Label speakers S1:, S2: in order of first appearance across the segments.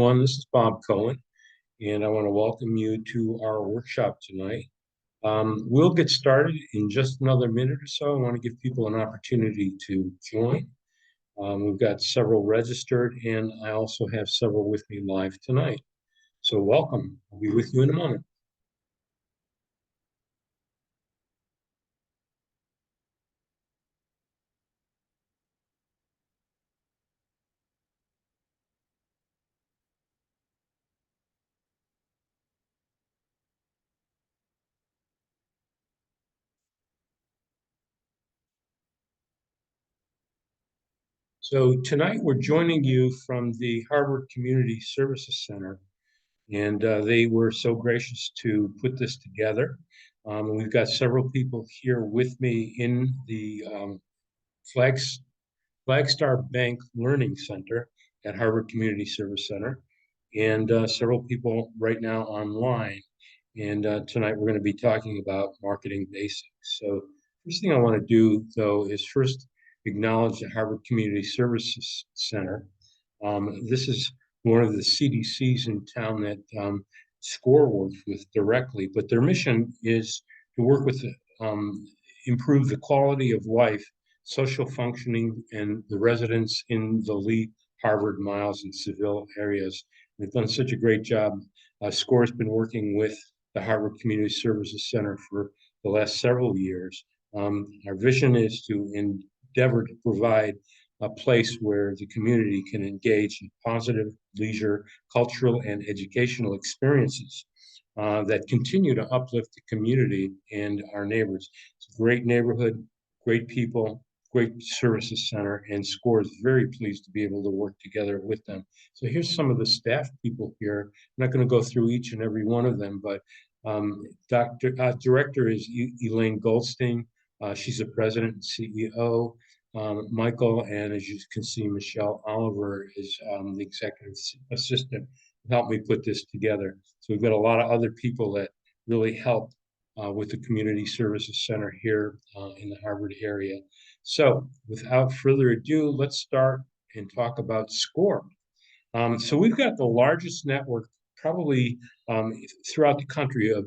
S1: This is Bob Cohen, and I want to welcome you to our workshop tonight. We'll get started in just another minute or so. I want to give people an opportunity to join. We've got several registered, and I also have several with me live tonight. So welcome. I'll be with you in a moment. So tonight we're joining you from the Harvard Community Services Center, and they were so gracious to put this together. We've got several people here with me in the Flags Flagstar Bank Learning Center at Harvard Community Service Center, and several people right now online. And tonight we're going to be talking about marketing basics. So first thing I want to do, though, is first acknowledge the Harvard Community Services Center. This is one of the CDCs in town that SCORE works with directly, but their mission is to work with improve the quality of life, social functioning, and the residents in the Lee, Harvard, Miles, and Seville areas. They've done such a great job. SCORE has been working with the Harvard Community Services Center for the last several years. Our vision is to endeavor to provide a place where the community can engage in positive leisure, cultural, and educational experiences that continue to uplift the community and our neighbors. It's a great neighborhood, great people, great services center, and SCORE is very pleased to be able to work together with them. So here's some of the staff people here. I'm not going to go through each and every one of them, but Director is Elaine Goldstein. She's the president and CEO. Michael, and as you can see, Michelle Oliver is the executive assistant who helped me put this together. So we've got a lot of other people that really help with the Community Services Center here in the Harvard area. So without further ado, let's start and talk about SCORE. So we've got the largest network probably throughout the country of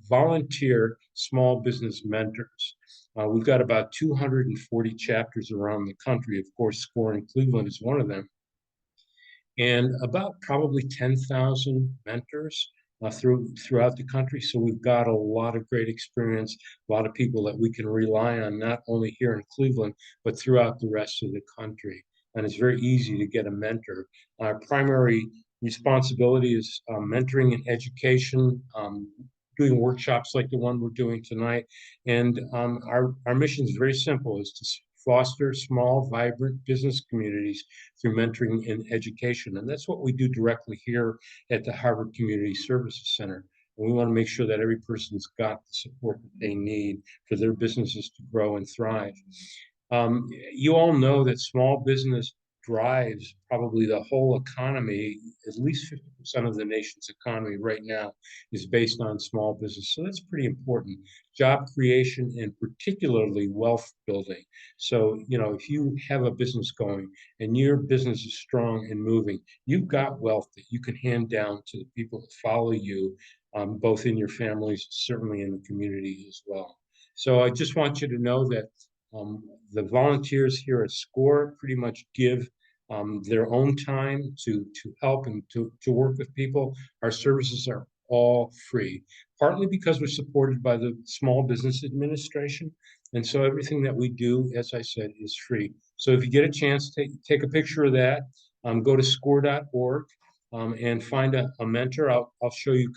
S1: volunteer small business mentors. We've got about 240 chapters around the country. Of course, SCORE in Cleveland is one of them. And about probably 10,000 mentors throughout the country. So we've got a lot of great experience, a lot of people that we can rely on, not only here in Cleveland, but throughout the rest of the country. And it's very easy to get a mentor. Our primary responsibility is mentoring and education, doing workshops like the one we're doing tonight. And our mission is very simple, is to foster small, vibrant business communities through mentoring and education. And that's what we do directly here at the Harvard Community Services Center. And we want to make sure that every person's got the support that they need for their businesses to grow and thrive. You all know that small business drives probably the whole economy. At least 50% of the nation's economy right now is based on small business. So that's pretty important. Job creation and particularly wealth building. So, if you have a business going and your business is strong and moving, you've got wealth that you can hand down to the people that follow you, both in your families, certainly in the community as well. So I just want you to know that the volunteers here at SCORE pretty much give their own time to help and to work with people. Our services are all free, partly because we're supported by the Small Business Administration. And so everything that we do, as I said, is free. So if you get a chance, take a picture of that, go to score.org and find a mentor. I'll show you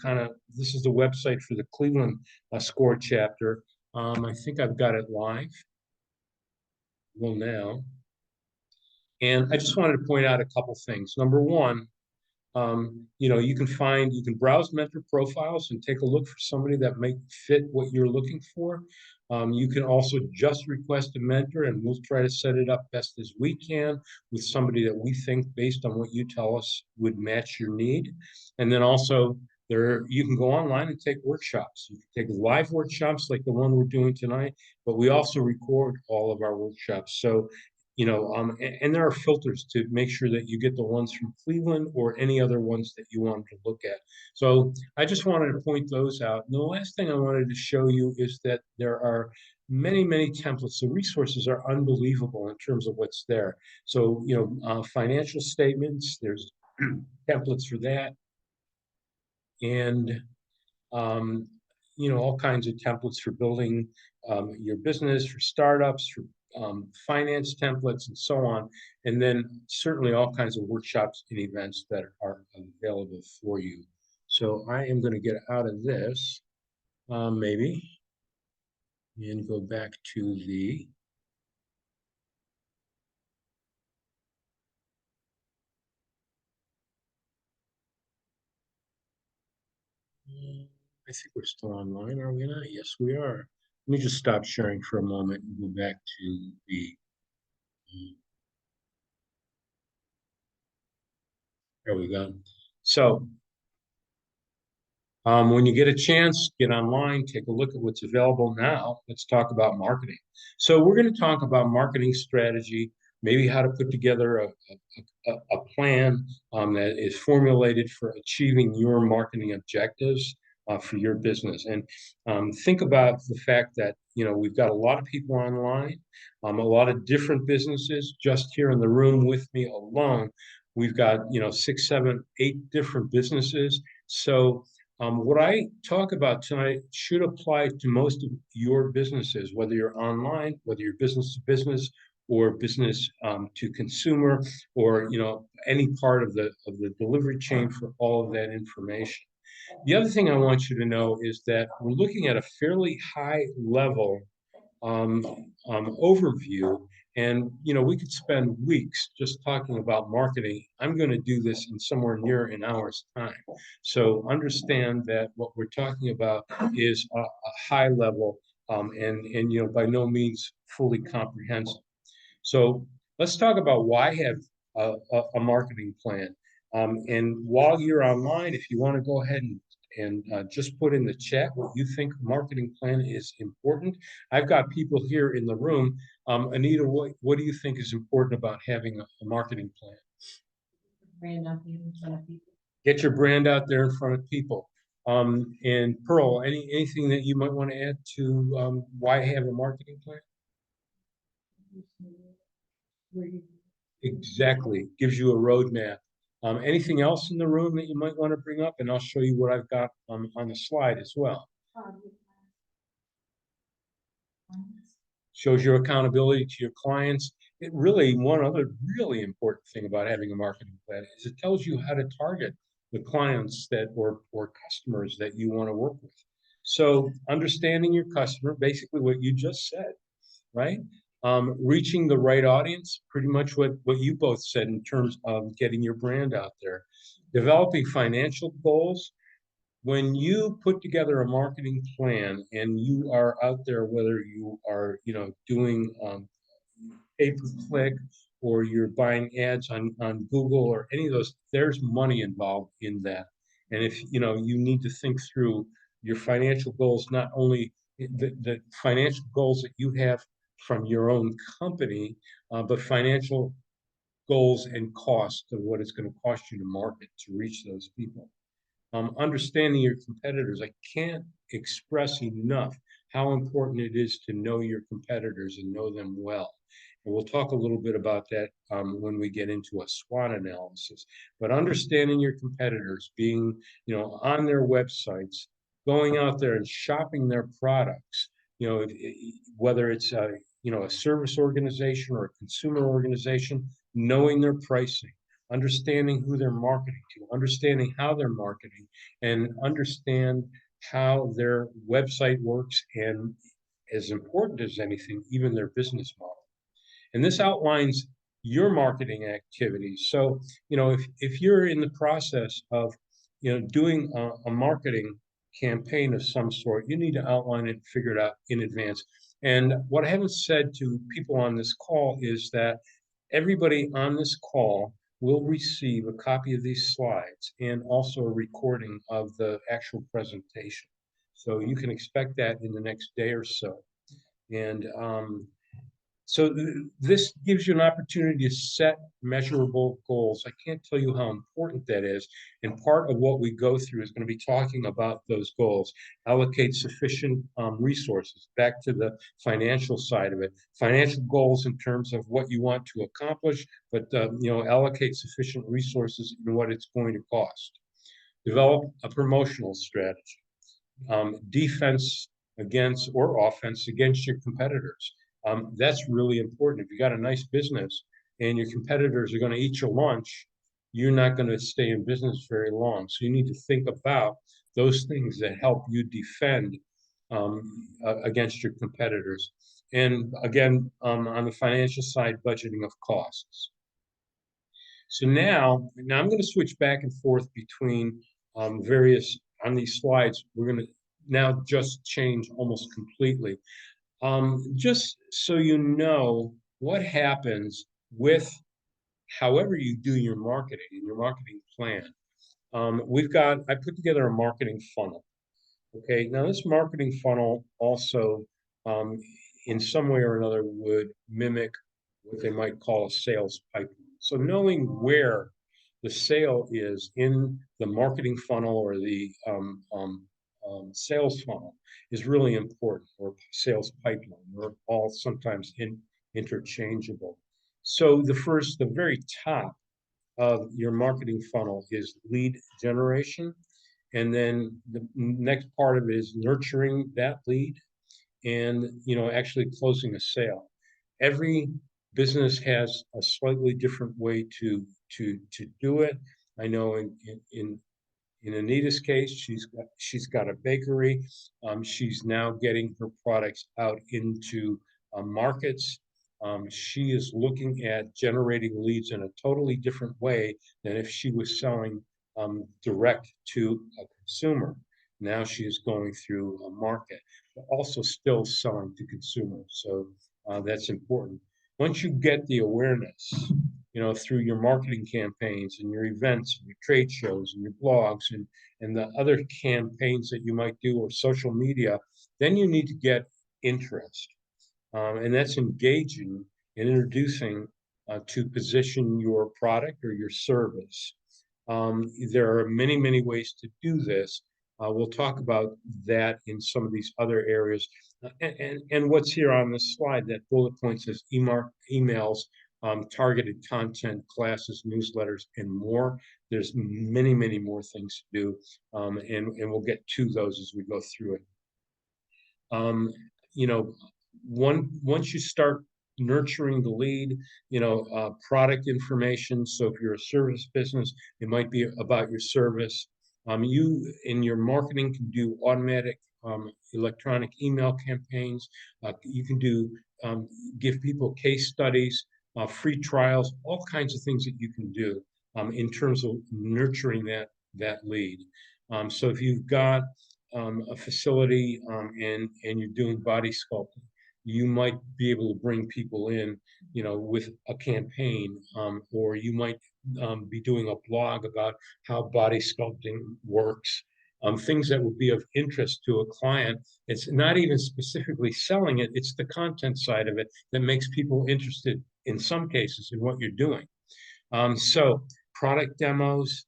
S1: this is the website for the Cleveland SCORE chapter. I think I've got it live. Well, now. And I just wanted to point out a couple things. Number one, you can browse mentor profiles and take a look for somebody that might fit what you're looking for. You can also just request a mentor, and we'll try to set it up best as we can with somebody that we think, based on what you tell us, would match your need. And then also, you can go online and take workshops. You can take live workshops like the one we're doing tonight, but we also record all of our workshops. So and there are filters to make sure that you get the ones from Cleveland or any other ones that you want to look at. So I just wanted to point those out. And the last thing I wanted to show you is that there are many, many templates. The resources are unbelievable in terms of what's there. So, financial statements, there's templates for that. And um, all kinds of templates for building your business, for startups, for finance templates, and so on. And then certainly all kinds of workshops and events that are available for you. So I am going to get out of this, maybe, and go back to the I think we're still online, are we not? Yes, we are. Let me just stop sharing for a moment and go back to the, there we go. So when you get a chance, get online, take a look at what's available now. Let's talk about marketing. So we're going to talk about marketing strategy, maybe how to put together a plan that is formulated for achieving your marketing objectives for your business. And think about the fact that, we've got a lot of people online, a lot of different businesses just here in the room with me alone. We've got, 6, 7, 8 different businesses. So what I talk about tonight should apply to most of your businesses, whether you're online, whether you're business to business, or business to consumer, or any part of the delivery chain for all of that information. The other thing I want you to know is that we're looking at a fairly high level um, overview. And we could spend weeks just talking about marketing. I'm going to do this in somewhere near an hour's time. So understand that what we're talking about is a high level and by no means fully comprehensive. So let's talk about why have a marketing plan. And while you're online, if you want to go ahead and just put in the chat what you think marketing plan is important. I've got people here in the room. Anita, what do you think is important about having a marketing plan? Brand out there in front of people. Get your brand out there in front of people. And Pearl, anything that you might want to add to why have a marketing plan? Exactly. Gives you a roadmap. Anything else in the room that you might want to bring up? And I'll show you what I've got on the slide as well. Shows your accountability to your clients. One other really important thing about having a marketing plan is it tells you how to target the clients or customers that you want to work with. So understanding your customer, basically what you just said, right? Reaching the right audience, pretty much what you both said in terms of getting your brand out there. Developing financial goals. When you put together a marketing plan and you are out there, whether you are, doing pay-per-click or you're buying ads on Google or any of those, there's money involved in that. And if, you need to think through your financial goals, not only the financial goals that you have from your own company, but financial goals and cost of what it's going to cost you to market to reach those people. Understanding your competitors. I can't express enough how important it is to know your competitors and know them well. And we'll talk a little bit about that when we get into a SWOT analysis. But understanding your competitors, being on their websites, going out there and shopping their products. Whether it's a service organization or a consumer organization, knowing their pricing, understanding who they're marketing to, understanding how they're marketing, and understand how their website works, and as important as anything, even their business model. And this outlines your marketing activities. So, if you're in the process of, doing a marketing campaign of some sort, you need to outline it and figure it out in advance. And what I haven't said to people on this call is that everybody on this call will receive a copy of these slides and also a recording of the actual presentation. So you can expect that in the next day or so. And So this gives you an opportunity to set measurable goals. I can't tell you how important that is. And part of what we go through is going to be talking about those goals. Allocate sufficient resources. Back to the financial side of it. Financial goals in terms of what you want to accomplish, but allocate sufficient resources in what it's going to cost. Develop a promotional strategy. Defense against or offense against your competitors. That's really important. If you got a nice business and your competitors are going to eat your lunch, you're not going to stay in business very long. So you need to think about those things that help you defend um, against your competitors. And again, on the financial side, budgeting of costs. So now I'm going to switch back and forth between various on these slides. We're going to now just change almost completely. Just so you know what happens with however you do your marketing and your marketing plan. I put together a marketing funnel. Okay, now this marketing funnel also, um, in some way or another, would mimic what they might call a sales pipeline. So knowing where the sale is in the marketing funnel or the sales funnel is really important, or sales pipeline. They're all sometimes interchangeable. So the very top of your marketing funnel is lead generation. And then the next part of it is nurturing that lead and actually closing a sale. Every business has a slightly different way to do it. I know in Anita's case, she's got a bakery. She's now getting her products out into markets. She is looking at generating leads in a totally different way than if she was selling direct to a consumer. Now she is going through a market, but also still selling to consumers. So that's important. Once you get the awareness, through your marketing campaigns and your events and your trade shows and your blogs and the other campaigns that you might do or social media, then you need to get interest. And that's engaging and introducing to position your product or your service. There are many, many ways to do this. We'll talk about that in some of these other areas. And what's here on this slide, that bullet point says emails, targeted content, classes, newsletters, and more. There's many, many more things to do, and we'll get to those as we go through it. You know, once you start nurturing the lead, product information. So if you're a service business, it might be about your service. You in your marketing can do automatic electronic email campaigns. You can do give people case studies, free trials, all kinds of things that you can do in terms of nurturing that lead. So if you've got a facility and you're doing body sculpting, you might be able to bring people in, with a campaign, or you might be doing a blog about how body sculpting works. Things that would be of interest to a client. It's not even specifically selling it, it's the content side of it that makes people interested in some cases in what you're doing. So product demos,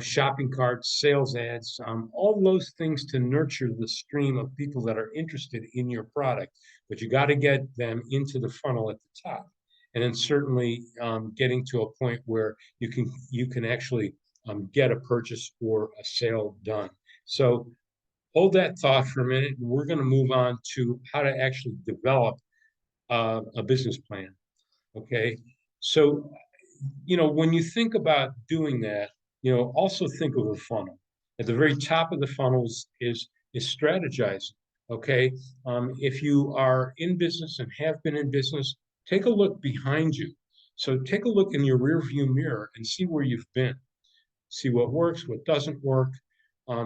S1: shopping carts, sales ads, all those things to nurture the stream of people that are interested in your product. But you got to get them into the funnel at the top, and then certainly getting to a point where you can actually get a purchase or a sale done. So hold that thought for a minute, and we're going to move on to how to actually develop a business plan. Okay, so when you think about doing that, also think of a funnel. At the very top of the funnels is strategizing. Okay, if you are in business and have been in business, take a look behind you. So take a look in your rearview mirror and see where you've been. See what works, what doesn't work.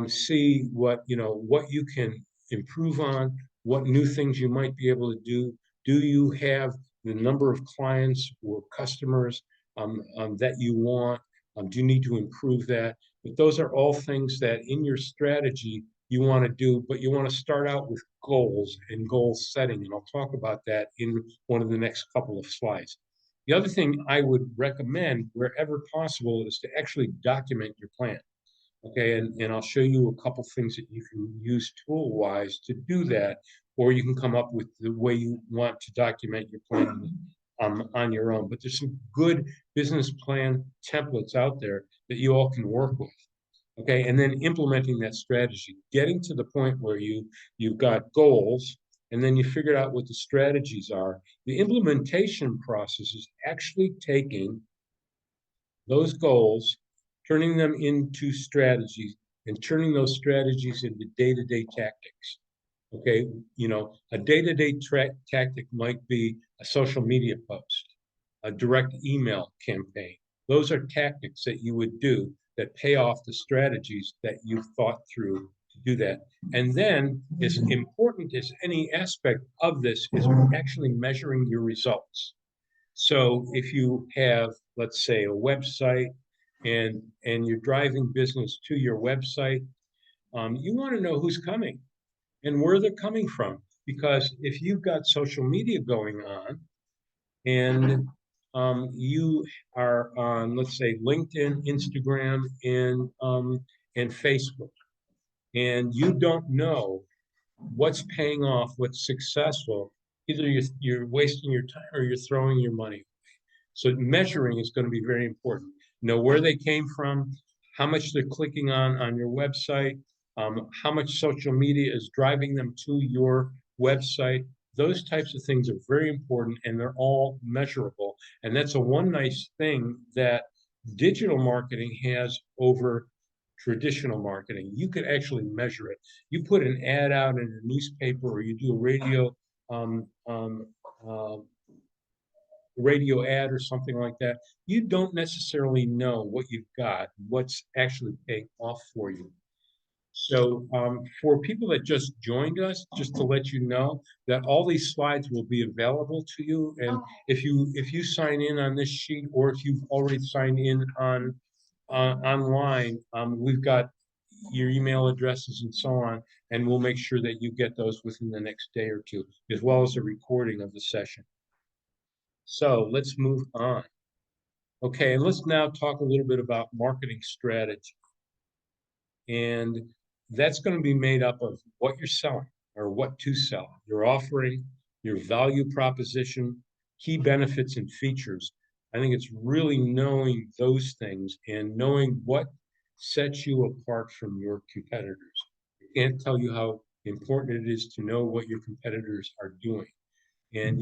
S1: See what you can improve on, what new things you might be able to do. Do you have the number of clients or customers that you want? Do you need to improve that? But those are all things that in your strategy you want to do, but you want to start out with goals and goal setting. And I'll talk about that in one of the next couple of slides. The other thing I would recommend wherever possible is to actually document your plan. Okay, and I'll show you a couple things that you can use tool-wise to do that, or you can come up with the way you want to document your plan on your own. But there's some good business plan templates out there that you all can work with. Okay, and then implementing that strategy, getting to the point where you've got goals, and then you figured out what the strategies are. The implementation process is actually taking those goals, turning them into strategies, and turning those strategies into day-to-day tactics. Okay, a day-to-day tactic might be a social media post, a direct email campaign. Those are tactics that you would do that pay off the strategies that you've thought through to do that. And then, as important as any aspect of this is actually measuring your results. So if you have, let's say, a website and you're driving business to your website, you want to know who's coming and where they're coming from. Because if you've got social media going on and you are on, let's say, LinkedIn, Instagram, and Facebook, and you don't know what's paying off, what's successful, either you're wasting your time or you're throwing your money. So measuring is going to be very important. Know where they came from, how much they're clicking on your website, how much social media is driving them to your website. Those types of things are very important, and they're all measurable. And that's a one nice thing that digital marketing has over traditional marketing. You could actually measure it. You put an ad out in a newspaper, or you do a um, um, uh, radio ad or something like that, you don't necessarily know what you've got, what's actually paying off for you. So for people that just joined us, just to let you know that all these slides will be available to you. And if you sign in on this sheet, or if you've already signed in on online, we've got your email addresses and so on, and we'll make sure that you get those within the next day or two, as well as a recording of the session. So let's move on. Okay, and let's now talk a little bit about marketing strategy. And that's going to be made up of what you're selling or what to sell, your offering, your value proposition, key benefits and features. I think it's really knowing those things and knowing what sets you apart from your competitors. I can't tell you how important it is to know what your competitors are doing. And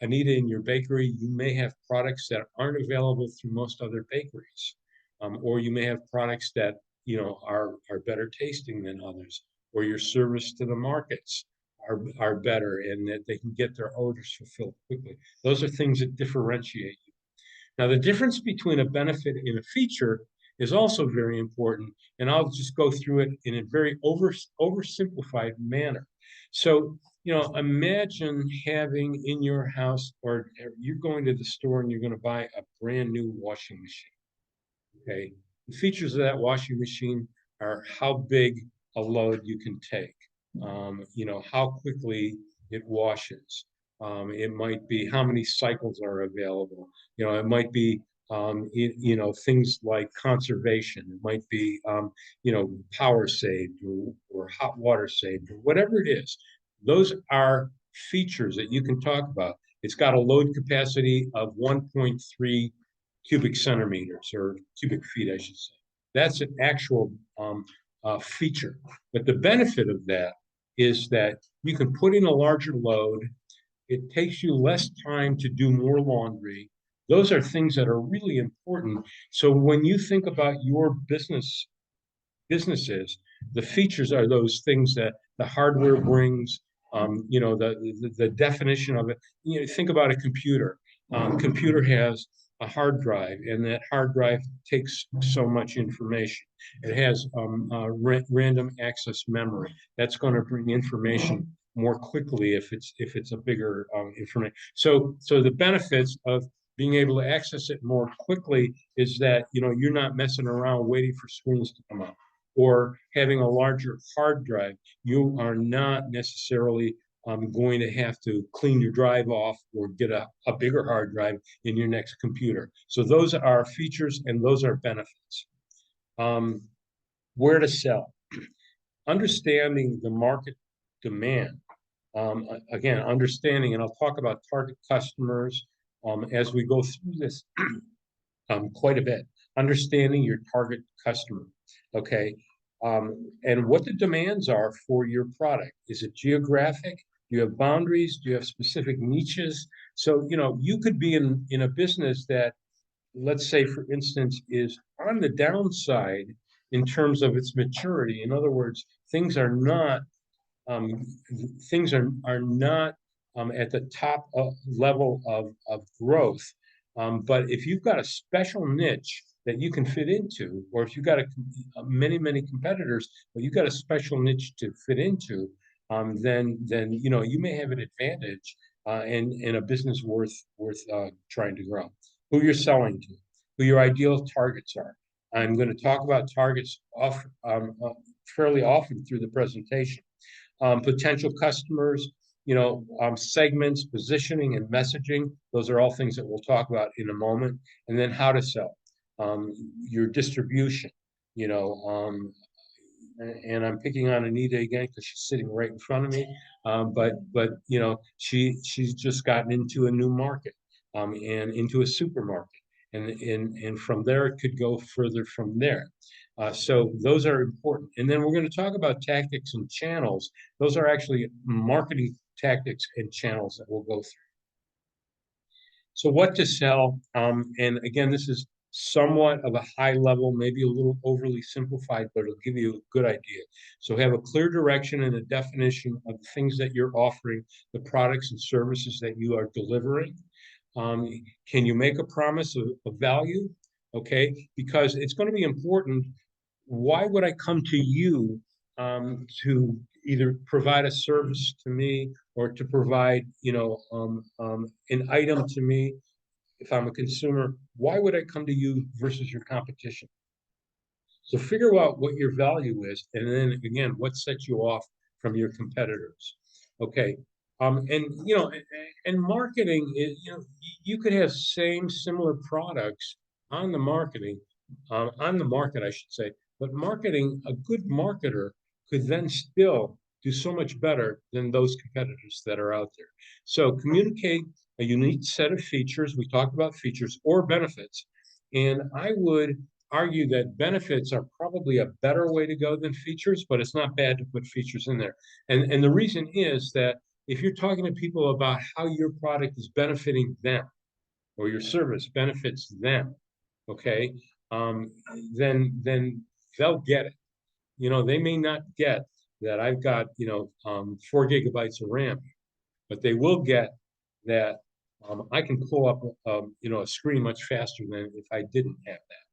S1: Anita, in your bakery, you may have products that aren't available through most other bakeries, or you may have products that are better tasting than others, or your service to the markets are better, and that they can get their orders fulfilled quickly. Those are things that differentiate you. Now, the difference between a benefit and a feature is also very important, and I'll just go through it in a very oversimplified manner. So, imagine having in your house, or you're going to the store and you're going to buy a brand new washing machine. Okay. The features of that washing machine are how big a load you can take, how quickly it washes. It might be how many cycles are available. It might be, things like conservation. It might be, power saved, or hot water saved, or whatever it is. Those are features that you can talk about. It's got a load capacity of 1.3 cubic centimeters, or cubic feet, I should say. That's an actual feature. But the benefit of that is that you can put in a larger load. It takes you less time to do more laundry. Those are things that are really important. So when you think about your businesses, the features are those things that the hardware brings. The definition of it. Think about a computer. Computer has a hard drive, and that hard drive takes so much information. It has random access memory. That's going to bring information more quickly if it's a bigger information. So the benefits of being able to access it more quickly is that you're not messing around waiting for screens to come up. or having a larger hard drive, you are not necessarily going to have to clean your drive off or get a bigger hard drive in your next computer. So those are features and those are benefits. Um, where to sell? Understanding the market demand. Again, understanding, and I'll talk about target customers as we go through this quite a bit. Understanding your target customer, okay, and what the demands are for your product. Is it geographic? Do you have boundaries? Do you have specific niches? So, you could be in a business that, let's say, for instance, is on the downside in terms of its maturity. In other words, um, things are not at the top level of growth. But if you've got a special niche that you can fit into, or if you've got many competitors, but you've got a special niche to fit into, then you may have an advantage in a business worth trying to grow. Who you're selling to, who your ideal targets are. I'm going to talk about targets fairly often through the presentation. Potential customers, segments, positioning, and messaging. Those are all things that we'll talk about in a moment. And then how to sell, your distribution, and I'm picking on Anita again because she's sitting right in front of me. But she's just gotten into a new market and into a supermarket, and from there it could go further from there. So those are important. And then we're going to talk about tactics and channels. Those are actually marketing tactics and channels that we'll go through. So what to sell? And again, this is somewhat of a high level, maybe a little overly simplified, but it'll give you a good idea. So have a clear direction and a definition of the things that you're offering, the products and services that you are delivering. Can you make a promise of value? Okay, because it's going to be important. Why would I come to you to either provide a service to me or to provide, an item to me? If I'm a consumer, why would I come to you versus your competition? So figure out what your value is, and then again, what sets you off from your competitors. Okay, and marketing is, you could have similar products on the on the market, I should say, but marketing, a good marketer could then still do so much better than those competitors that are out there. So communicate a unique set of features. We talked about features or benefits, and I would argue that benefits are probably a better way to go than features, but it's not bad to put features in there. And the reason is that if you're talking to people about how your product is benefiting them or your service benefits them, okay, then they'll get it. They may not get that I've got 4 GB of RAM, but they will get that I can pull up a screen much faster than if I didn't have that.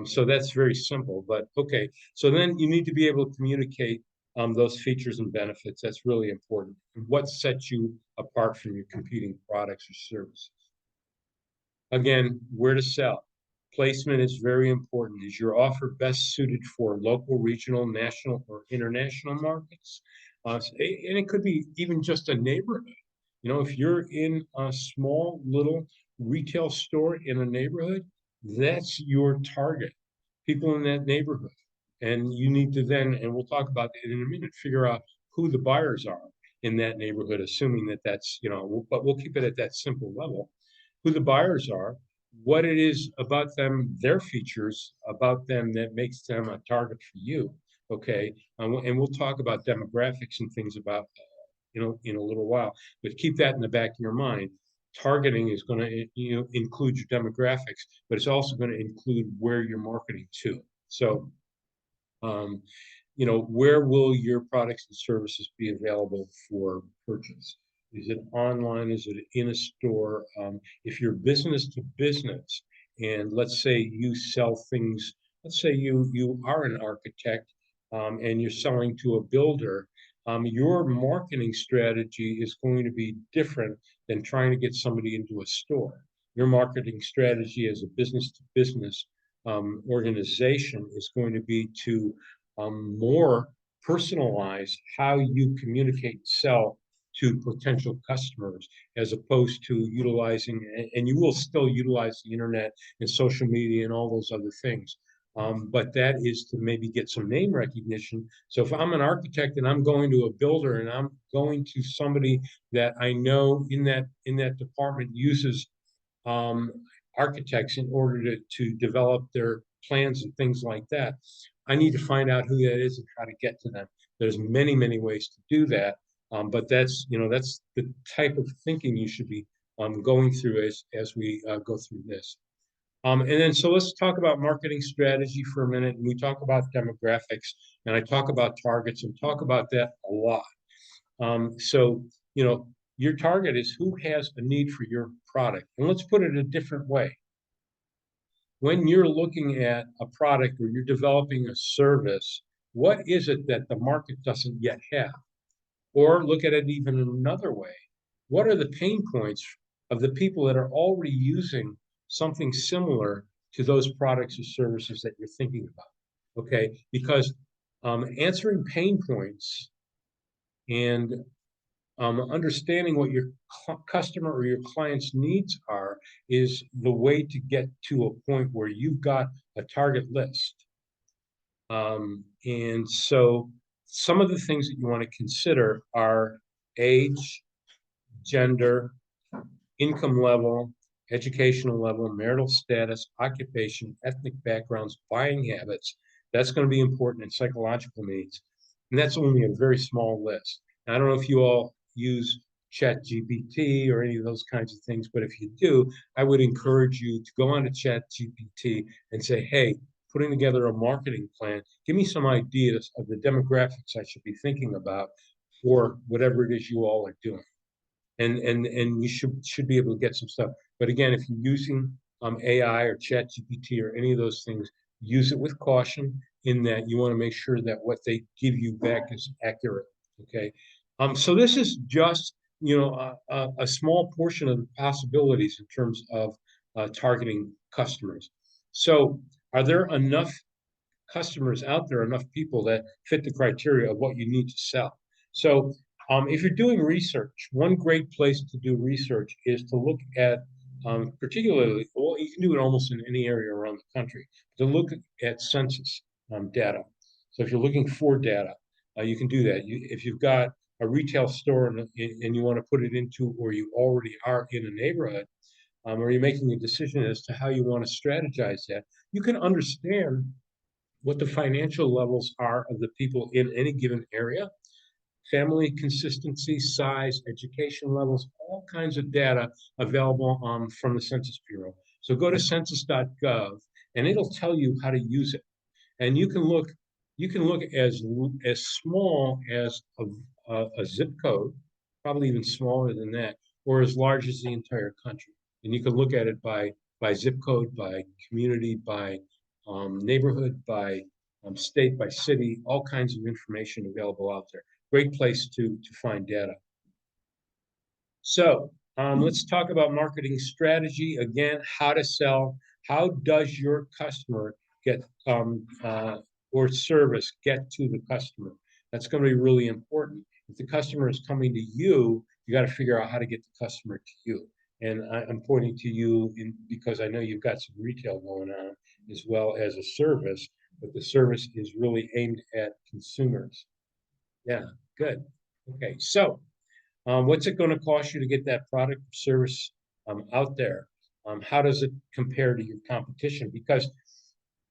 S1: So that's very simple, but okay. So then you need to be able to communicate those features and benefits. That's really important. What sets you apart from your competing products or services? Again, where to sell? Placement is very important. Is your offer best suited for local, regional, national, or international markets? And it could be even just a neighborhood. If you're in a small little retail store in a neighborhood, that's your target, people in that neighborhood. And you need to then, and we'll talk about that in a minute, figure out who the buyers are in that neighborhood, assuming that that's, but we'll keep it at that simple level. Who the buyers are, what it is about them, their features about them that makes them a target for you. Okay. And we'll talk about demographics and things about, in a little while, but keep that in the back of your mind. Targeting is going to include your demographics, but it's also going to include where you're marketing to. So, where will your products and services be available for purchase? Is it online? Is it in a store? If you're business to business, and let's say you sell things, let's say you are an architect and you're selling to a builder, your marketing strategy is going to be different than trying to get somebody into a store. Your marketing strategy as a business to business organization is going to be to more personalize how you communicate and sell to potential customers, as opposed to utilizing, and you will still utilize the internet and social media and all those other things. But that is to maybe get some name recognition. So if I'm an architect and I'm going to a builder and I'm going to somebody that I know in that department uses um, architects in order to develop their plans and things like that, I need to find out who that is and how to get to them. There's many, many ways to do that. But that's the type of thinking you should be going through as we go through this. And then, so let's talk about marketing strategy for a minute. And we talk about demographics, and I talk about targets and talk about that a lot. So, your target is who has a need for your product. And let's put it a different way. When you're looking at a product or you're developing a service, what is it that the market doesn't yet have? Or look at it even another way. What are the pain points of the people that are already using something similar to those products or services that you're thinking about? Okay, because answering pain points and understanding what your customer or your client's needs are is the way to get to a point where you've got a target list. And so some of the things that you want to consider are age, gender, income level, educational level, marital status, occupation, ethnic backgrounds, buying habits. That's going to be important, in psychological needs. And that's only a very small list. And I don't know if you all use Chat GPT or any of those kinds of things, but if you do, I would encourage you to go on to Chat GPT and say, hey, putting together a marketing plan, give me some ideas of the demographics I should be thinking about for whatever it is you all are doing. And you should be able to get some stuff. But again, if you're using AI or Chat GPT or any of those things, use it with caution, in that you want to make sure that what they give you back is accurate. Okay. So this is just a small portion of the possibilities in terms of targeting customers. So are there enough customers out there, enough people that fit the criteria of what you need to sell? So if you're doing research, one great place to do research is to look at, particularly, well, you can do it almost in any area around the country, to look at census data. So if you're looking for data, you can do that. If you've got a retail store and you want to put it into, or you already are in a neighborhood, or you're making a decision as to how you want to strategize that, you can understand what the financial levels are of the people in any given area, family consistency, size, education levels, all kinds of data available from the Census Bureau. So go to census.gov and it'll tell you how to use it. And you can look as small as a zip code, probably even smaller than that, or as large as the entire country. And you can look at it by zip code, by community, by neighborhood, by state, by city, all kinds of information available out there. Great place to find data. So let's talk about marketing strategy. Again, how to sell. How does your customer get or service get to the customer? That's going to be really important. If the customer is coming to you, you got to figure out how to get the customer to you. And I'm pointing to you because I know you've got some retail going on as well as a service, but the service is really aimed at consumers. Yeah, good. Okay, so what's it going to cost you to get that product or service out there? How does it compare to your competition? Because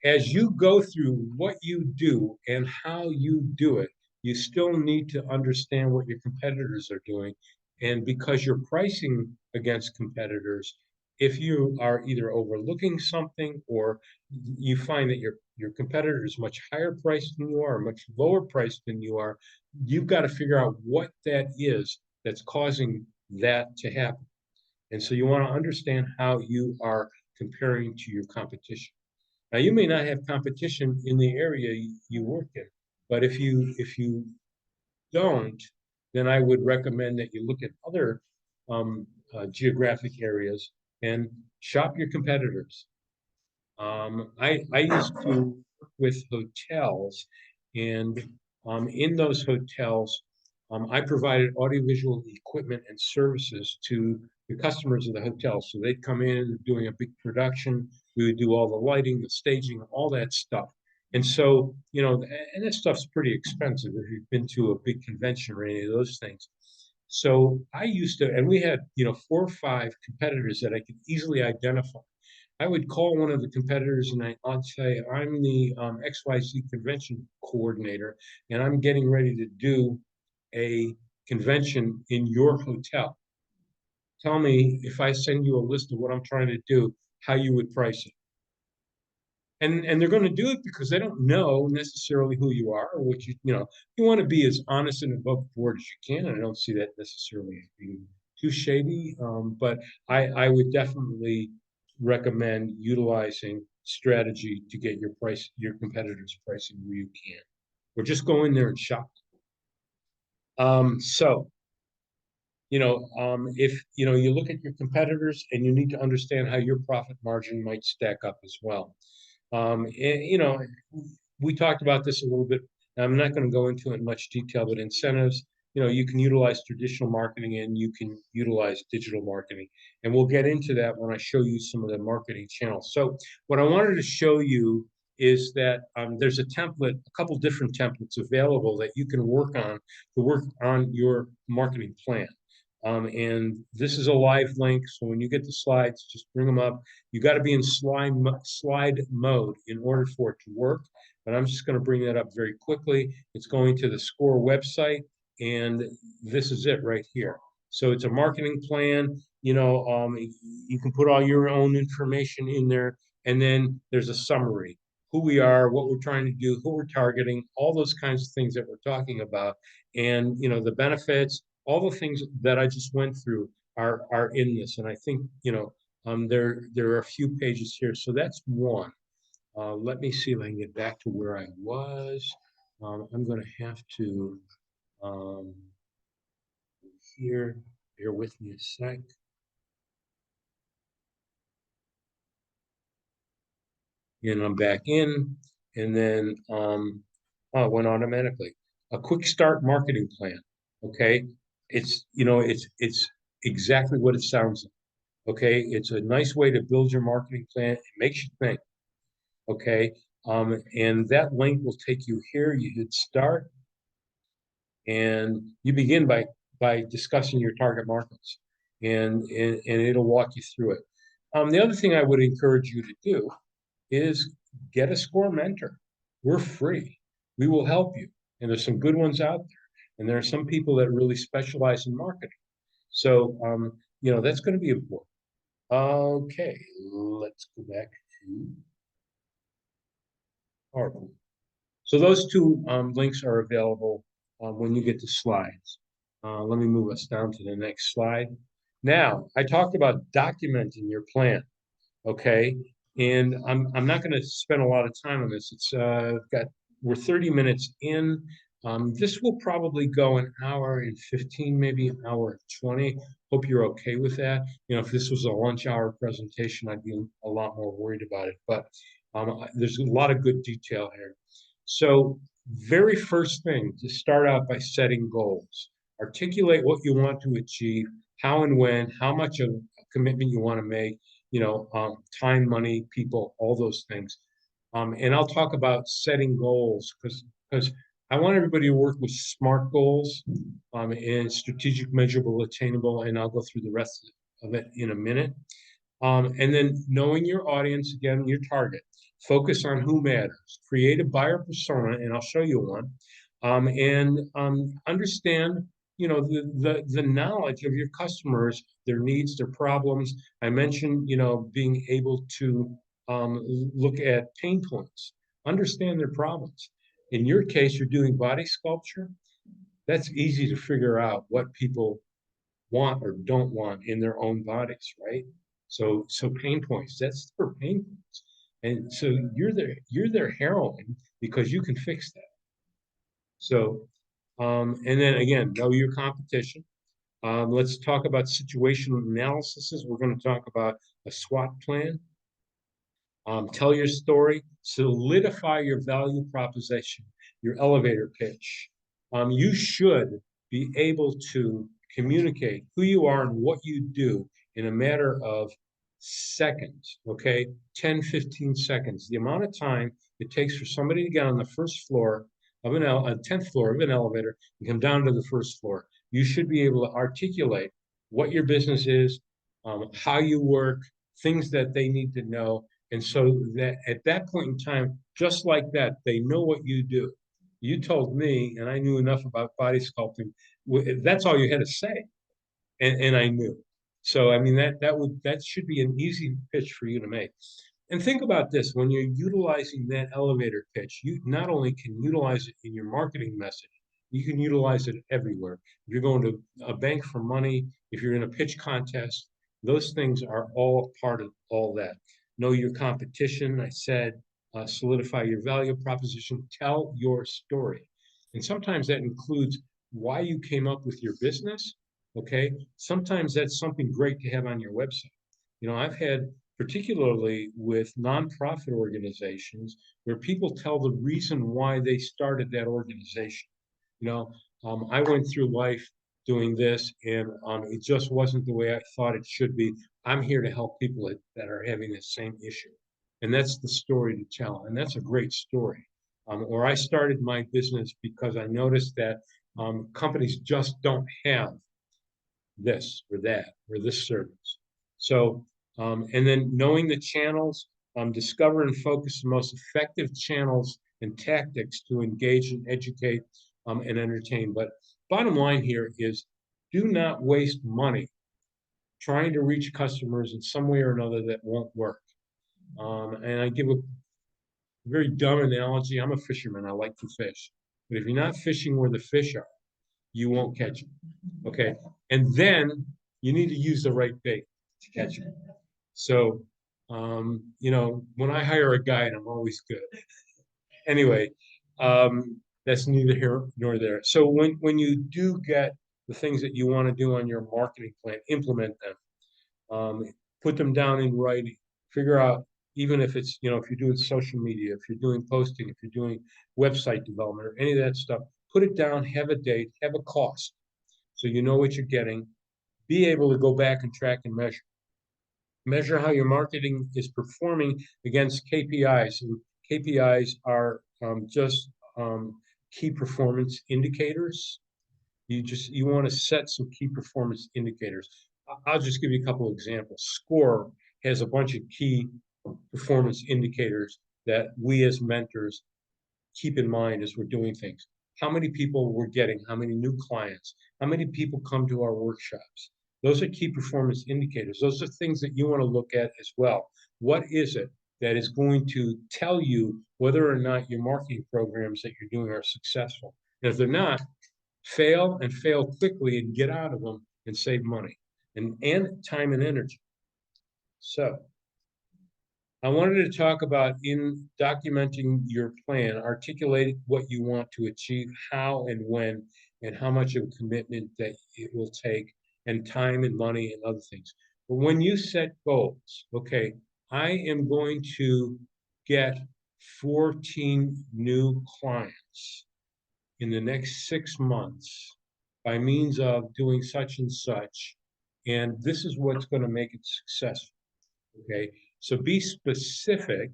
S1: as you go through what you do and how you do it, you still need to understand what your competitors are doing. And because you're pricing against competitors, if you are either overlooking something or you find that your competitor is much higher priced than you are, much lower priced than you are, you've got to figure out what that is that's causing that to happen. And so you want to understand how you are comparing to your competition. Now, you may not have competition in the area you work in, but if you don't, then I would recommend that you look at other geographic areas and shop your competitors. I used to work with hotels, and in those hotels, I provided audiovisual equipment and services to the customers of the hotel. So they'd come in doing a big production. We would do all the lighting, the staging, all that stuff. And so, and that stuff's pretty expensive if you've been to a big convention or any of those things. So I used to, and we had, 4 or 5 competitors that I could easily identify. I would call one of the competitors and I'd say, I'm the XYZ convention coordinator, and I'm getting ready to do a convention in your hotel. Tell me, if I send you a list of what I'm trying to do, how you would price it. And they're going to do it because they don't know necessarily who you are or what you want to be as honest and above board as you can. And I don't see that necessarily as being too shady. But I would definitely recommend utilizing strategy to get your competitors' pricing where you can, or just go in there and shop. So if you look at your competitors, and you need to understand how your profit margin might stack up as well. We talked about this a little bit. I'm not going to go into it in much detail, but incentives, you can utilize traditional marketing and you can utilize digital marketing. And we'll get into that when I show you some of the marketing channels. So what I wanted to show you is that there's a template, a couple different templates available that you can work on to work on your marketing plan. And this is a live link, so when you get the slides, just bring them up. You got to be in slide mode in order for it to work. But I'm just going to bring that up very quickly. It's going to the SCORE website, and this is it right here. So it's a marketing plan. You can put all your own information in there, and then there's a summary: who we are, what we're trying to do, who we're targeting, all those kinds of things that we're talking about, and the benefits, all the things that I just went through are in this. And I think there are a few pages here. So that's one. Let me see if I can get back to where I was. I'm going to have to um, here. Bear with me a sec. And I'm back in, and then it went automatically. A quick start marketing plan. Okay, it's exactly what it sounds like. Okay, it's a nice way to build your marketing plan. It makes you think. Okay, and that link will take you here. You hit start, and you begin by discussing your target markets, and it'll walk you through it. The other thing I would encourage you to do is get a SCORE mentor. We're free. We will help you. And there's some good ones out there. And there are some people that really specialize in marketing. So, that's going to be important. Okay, let's go back to PowerPoint. So those two links are available when you get the slides. Let me move us down to the next slide. Now, I talked about documenting your plan. Okay, and I'm not going to spend a lot of time on this. We're 30 minutes in. This will probably go an hour and 15, maybe an hour and 20. Hope you're okay with that. If this was a lunch hour presentation, I'd be a lot more worried about it. But there's a lot of good detail here. So, very first thing, to start out by setting goals. Articulate what you want to achieve, how and when, how much of a commitment you want to make, time, money, people, all those things. And I'll talk about setting goals because I want everybody to work with SMART goals and strategic, measurable, attainable, and I'll go through the rest of it in a minute. And then knowing your audience, again, your target. Focus on who matters. Create a buyer persona, and I'll show you one. And understand, the knowledge of your customers, their needs, their problems. I mentioned, being able to look at pain points, understand their problems. In your case, you're doing body sculpture. That's easy to figure out what people want or don't want in their own bodies, right? So pain points, that's for pain points. And so you're their heroine because you can fix that. So and then again, know your competition. Let's talk about situational analysis. We're going to talk about a SWOT plan. Tell your story, solidify your value proposition, your elevator pitch. You should be able to communicate who you are and what you do in a matter of seconds, okay? 10, 15 seconds. The amount of time it takes for somebody to get on the first floor of an 10th floor of an elevator and come down to the first floor. You should be able to articulate what your business is, how you work, things that they need to know, and so that at that point in time, just like that, they know what you do. You told me, and I knew enough about body sculpting. That's all you had to say, and I knew. So I mean that should be an easy pitch for you to make. And think about this: when you're utilizing that elevator pitch, you not only can utilize it in your marketing message, you can utilize it everywhere. If you're going to a bank for money, if you're in a pitch contest, those things are all part of all that. Know your competition. I said, solidify your value proposition. Tell your story, and sometimes that includes why you came up with your business. Okay, sometimes that's something great to have on your website. I've had, particularly with nonprofit organizations, where people tell the reason why they started that organization. You know, I went through life doing this, and it just wasn't the way I thought it should be. I'm here to help people that are having the same issue. And that's the story to tell. And that's a great story. Or I started my business because I noticed that companies just don't have this or that or this service. So, and then knowing the channels, discover and focus the most effective channels and tactics to engage and educate and entertain. But bottom line here is do not waste money trying to reach customers in some way or another that won't work. And I give a very dumb analogy. I'm a fisherman. I like to fish. But if you're not fishing where the fish are, you won't catch them. Okay. And then you need to use the right bait to catch them. So, when I hire a guide, I'm always good. Anyway, that's neither here nor there. So when you do get the things that you want to do on your marketing plan, implement them, put them down in writing, figure out, even if it's, if you're doing social media, if you're doing posting, if you're doing website development or any of that stuff, put it down, have a date, have a cost. So you know what you're getting, be able to go back and track and measure. Measure how your marketing is performing against KPIs. And KPIs are just key performance indicators. You want to set some key performance indicators. I'll just give you a couple of examples. SCORE has a bunch of key performance indicators that we as mentors keep in mind as we're doing things. How many people we're getting, how many new clients, how many people come to our workshops. Those are key performance indicators. Those are things that you want to look at as well. What is it that is going to tell you whether or not your marketing programs that you're doing are successful? And if they're not, fail and fail quickly and get out of them and save money and time and energy. So I wanted to talk about, in documenting your plan, articulate what you want to achieve, how and when, and how much of a commitment that it will take, and time and money and other things. But when you set goals, okay, I am going to get 14 new clients in the next 6 months by means of doing such and such, and this is what's going to make it successful. Okay, so be specific,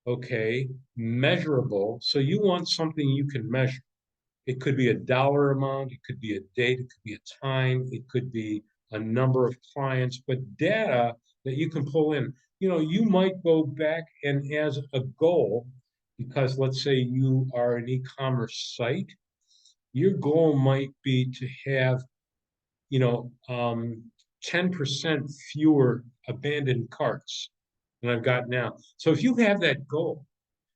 S1: okay, measurable. So you want something you can measure. It could be a dollar amount, it could be a date, it could be a time, it could be a number of clients, but data that you can pull in. You might go back and, as a goal, because let's say you are an e-commerce site, your goal might be to have, 10% fewer abandoned carts than I've got now. So if you have that goal,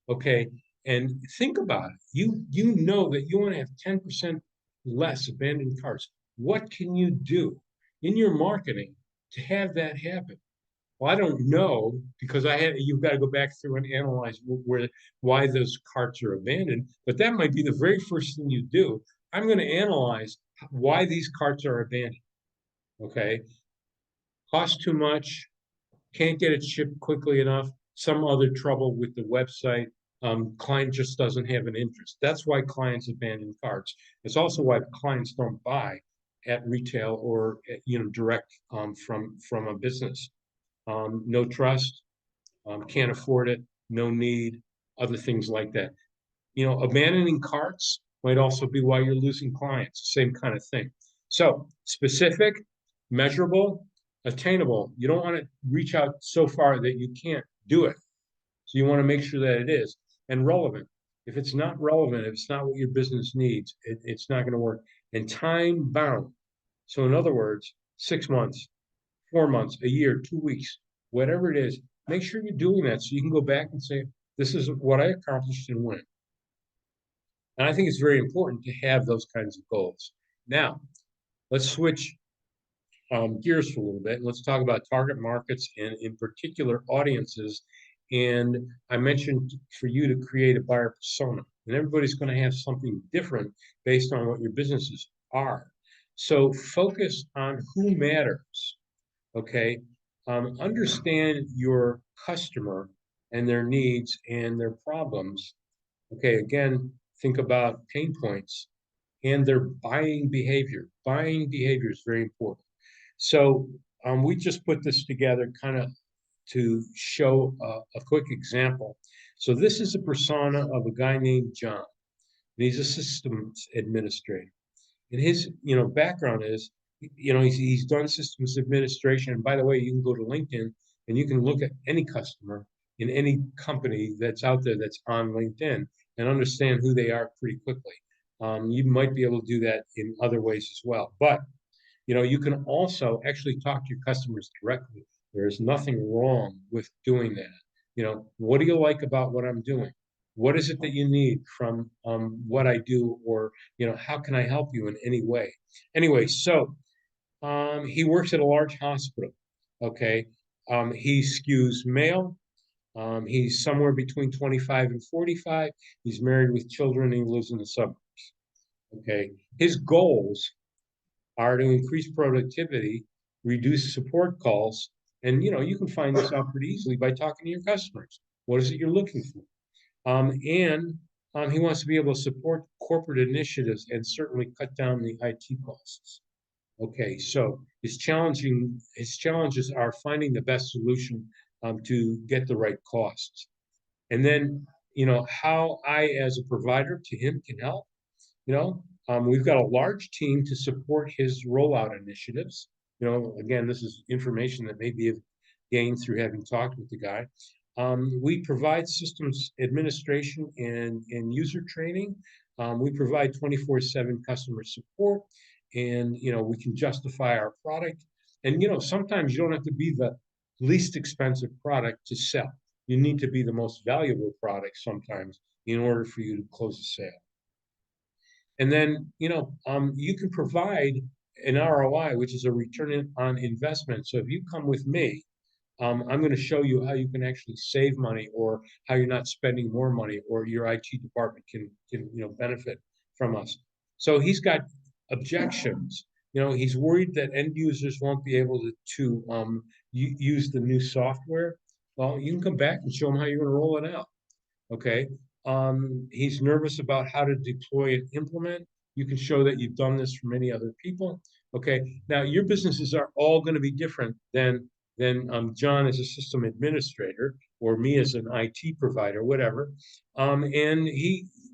S1: okay, and think about it, you know that you want to have 10% less abandoned carts. What can you do in your marketing to have that happen? Well, I don't know, because you've got to go back through and analyze why those carts are abandoned. But that might be the very first thing you do. I'm going to analyze why these carts are abandoned. Okay, cost too much, can't get it shipped quickly enough, some other trouble with the website. Client just doesn't have an interest. That's why clients abandon carts. It's also why clients don't buy at retail or direct from a business. No trust, can't afford it, no need, other things like that. Abandoning carts might also be why you're losing clients, same kind of thing. So specific, measurable, attainable. You don't want to reach out so far that you can't do it. So you want to make sure that it is, and relevant. If it's not relevant, if it's not what your business needs, it's not going to work. And time bound. So in other words, 6 months, 4 months, a year, 2 weeks, whatever it is, make sure you're doing that so you can go back and say, this is what I accomplished and when. And I think it's very important to have those kinds of goals. Now, let's switch gears for a little bit. Let's talk about target markets and, in particular, audiences. And I mentioned for you to create a buyer persona, and everybody's going to have something different based on what your businesses are. So focus on who matters. Okay. Understand your customer and their needs and their problems. Okay. Again, think about pain points and their buying behavior. Buying behavior is very important. So we just put this together kind of to show a quick example. So this is a persona of a guy named John. He's a systems administrator. And his background is he's done systems administration. And by the way, you can go to LinkedIn and you can look at any customer in any company that's out there that's on LinkedIn and understand who they are pretty quickly. You might be able to do that in other ways as well. But you can also actually talk to your customers directly. There's nothing wrong with doing that. What do you like about what I'm doing? What is it that you need from what I do, or how can I help you in any way? Anyway, so he works at a large hospital. Okay, he skews male. He's somewhere between 25 and 45. He's married with children. And he lives in the suburbs. Okay, his goals are to increase productivity, reduce support calls, and you can find this out pretty easily by talking to your customers. What is it you're looking for? And he wants to be able to support corporate initiatives and certainly cut down the IT costs. Okay, so his challenges are finding the best solution to get the right costs. And then, how I, as a provider to him, can help. We've got a large team to support his rollout initiatives. Again, this is information that maybe have gained through having talked with the guy. We provide systems administration and user training. We provide 24/7 customer support, and we can justify our product. And sometimes you don't have to be the least expensive product to sell. You need to be the most valuable product sometimes in order for you to close a sale. And then you can provide an ROI, which is a return on investment. So if you come with me, I'm going to show you how you can actually save money, or how you're not spending more money, or your IT department can benefit from us. So he's got objections. He's worried that end users won't be able to use the new software. Well, you can come back and show him how you're going to roll it out. Okay. He's nervous about how to deploy and implement. You can show that you've done this for many other people. Okay. Now your businesses are all going to be different than John as a system administrator, or me as an IT provider, whatever. And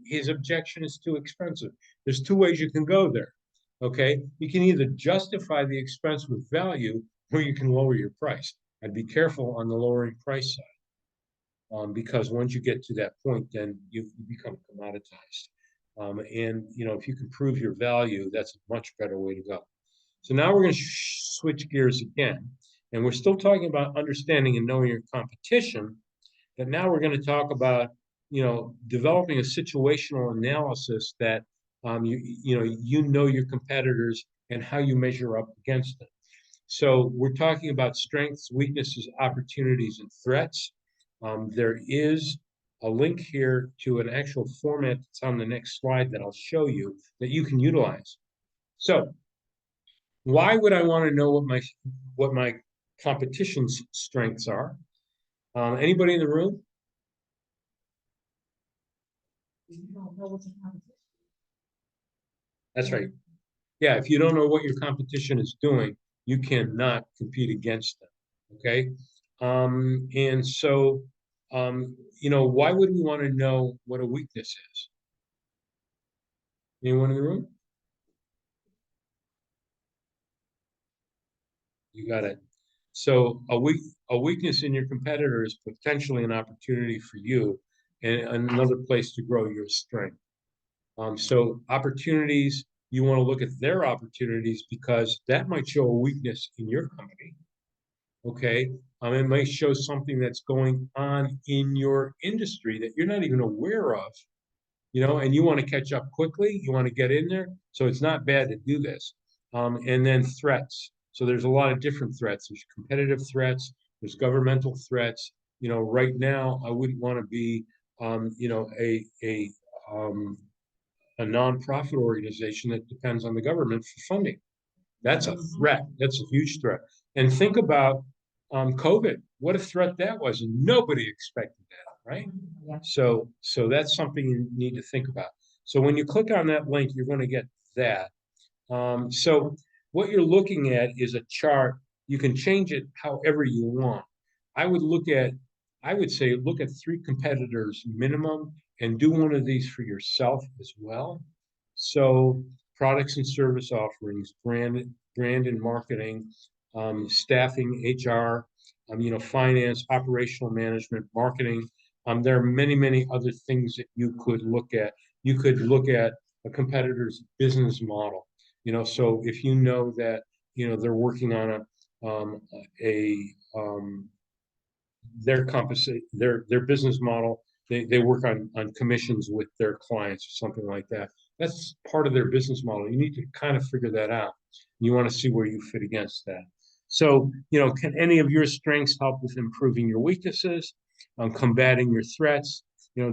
S1: his objection is too expensive. There's two ways you can go there. Okay. You can either justify the expense with value, or you can lower your price. I'd be careful on the lowering price side. Because once you get to that point, then you become commoditized. And if you can prove your value, that's a much better way to go. So now we're going to switch gears again, and we're still talking about understanding and knowing your competition, but now we're going to talk about developing a situational analysis that you know your competitors and how you measure up against them. So we're talking about strengths, weaknesses, opportunities, and threats. There is a link here to an actual format that's on the next slide that I'll show you that you can utilize. So why would I want to know what my competition's strengths are. Anybody in the room? That's right. Yeah, if you don't know what your competition is doing, you cannot compete against them. Okay. And so, why would we want to know what a weakness is? Anyone in the room? You got it. So a weakness in your competitor is potentially an opportunity for you and another place to grow your strength. So opportunities, you want to look at their opportunities because that might show a weakness in your company. Okay. It might show something that's going on in your industry that you're not even aware of, and you want to catch up quickly. You want to get in there. So it's not bad to do this. And then threats. So there's a lot of different threats. There's competitive threats. There's governmental threats. Right now, I wouldn't want to be, a nonprofit organization that depends on the government for funding. That's a threat. That's a huge threat. And think about COVID. What a threat that was, and nobody expected that, right? Yeah. So that's something you need to think about. So when you click on that link, you're going to get that. So what you're looking at is a chart. You can change it however you want. I would say look at 3 competitors minimum and do one of these for yourself as well. So products and service offerings, brand and marketing, staffing, HR, finance, operational management, marketing. There are many, many other things that you could look at. You could look at a competitor's business model. So if you know that they're working on a their compensate their business model, they work on commissions with their clients or something like that. That's part of their business model. You need to kind of figure that out. You want to see where you fit against that. So, can any of your strengths help with improving your weaknesses, combating your threats?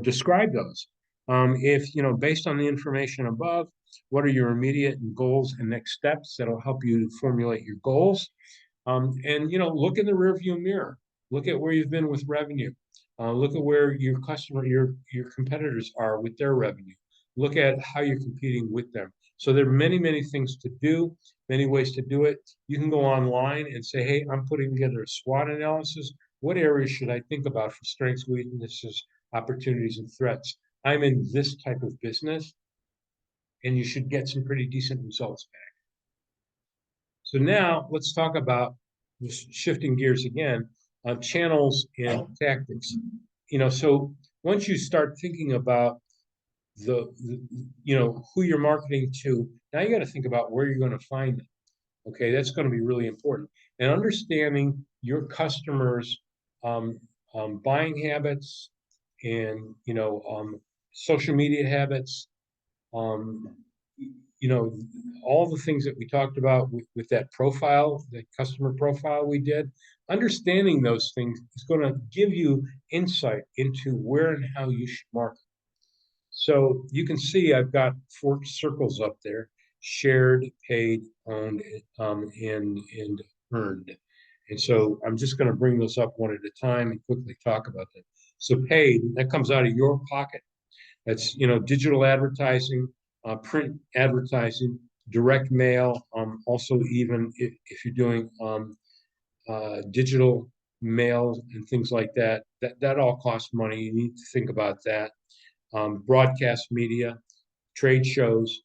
S1: Describe those. If, based on the information above, what are your immediate goals and next steps that'll help you formulate your goals? And look in the rearview mirror. Look at where you've been with revenue. Look at where your competitors are with their revenue. Look at how you're competing with them. So there are many, many things to do, many ways to do it. You can go online and say, hey, I'm putting together a SWOT analysis. What areas should I think about for strengths, weaknesses, opportunities, and threats? I'm in this type of business, and you should get some pretty decent results back. So now let's talk about shifting gears again, channels and tactics. So once you start thinking about who you're marketing to, now you got to think about where you're going to find them. Okay, that's going to be really important. And understanding your customers' buying habits and social media habits, um, all the things that we talked about with that profile, that customer profile we did, understanding those things is going to give you insight into where and how you should market. So you can see I've got 4 circles up there: shared, paid, owned, and earned. And so I'm just going to bring those up one at a time and quickly talk about them. So paid, that comes out of your pocket. That's digital advertising, print advertising, direct mail. Also, even if you're doing digital mail and things like that, that all costs money. You need to think about that. Broadcast media, trade shows.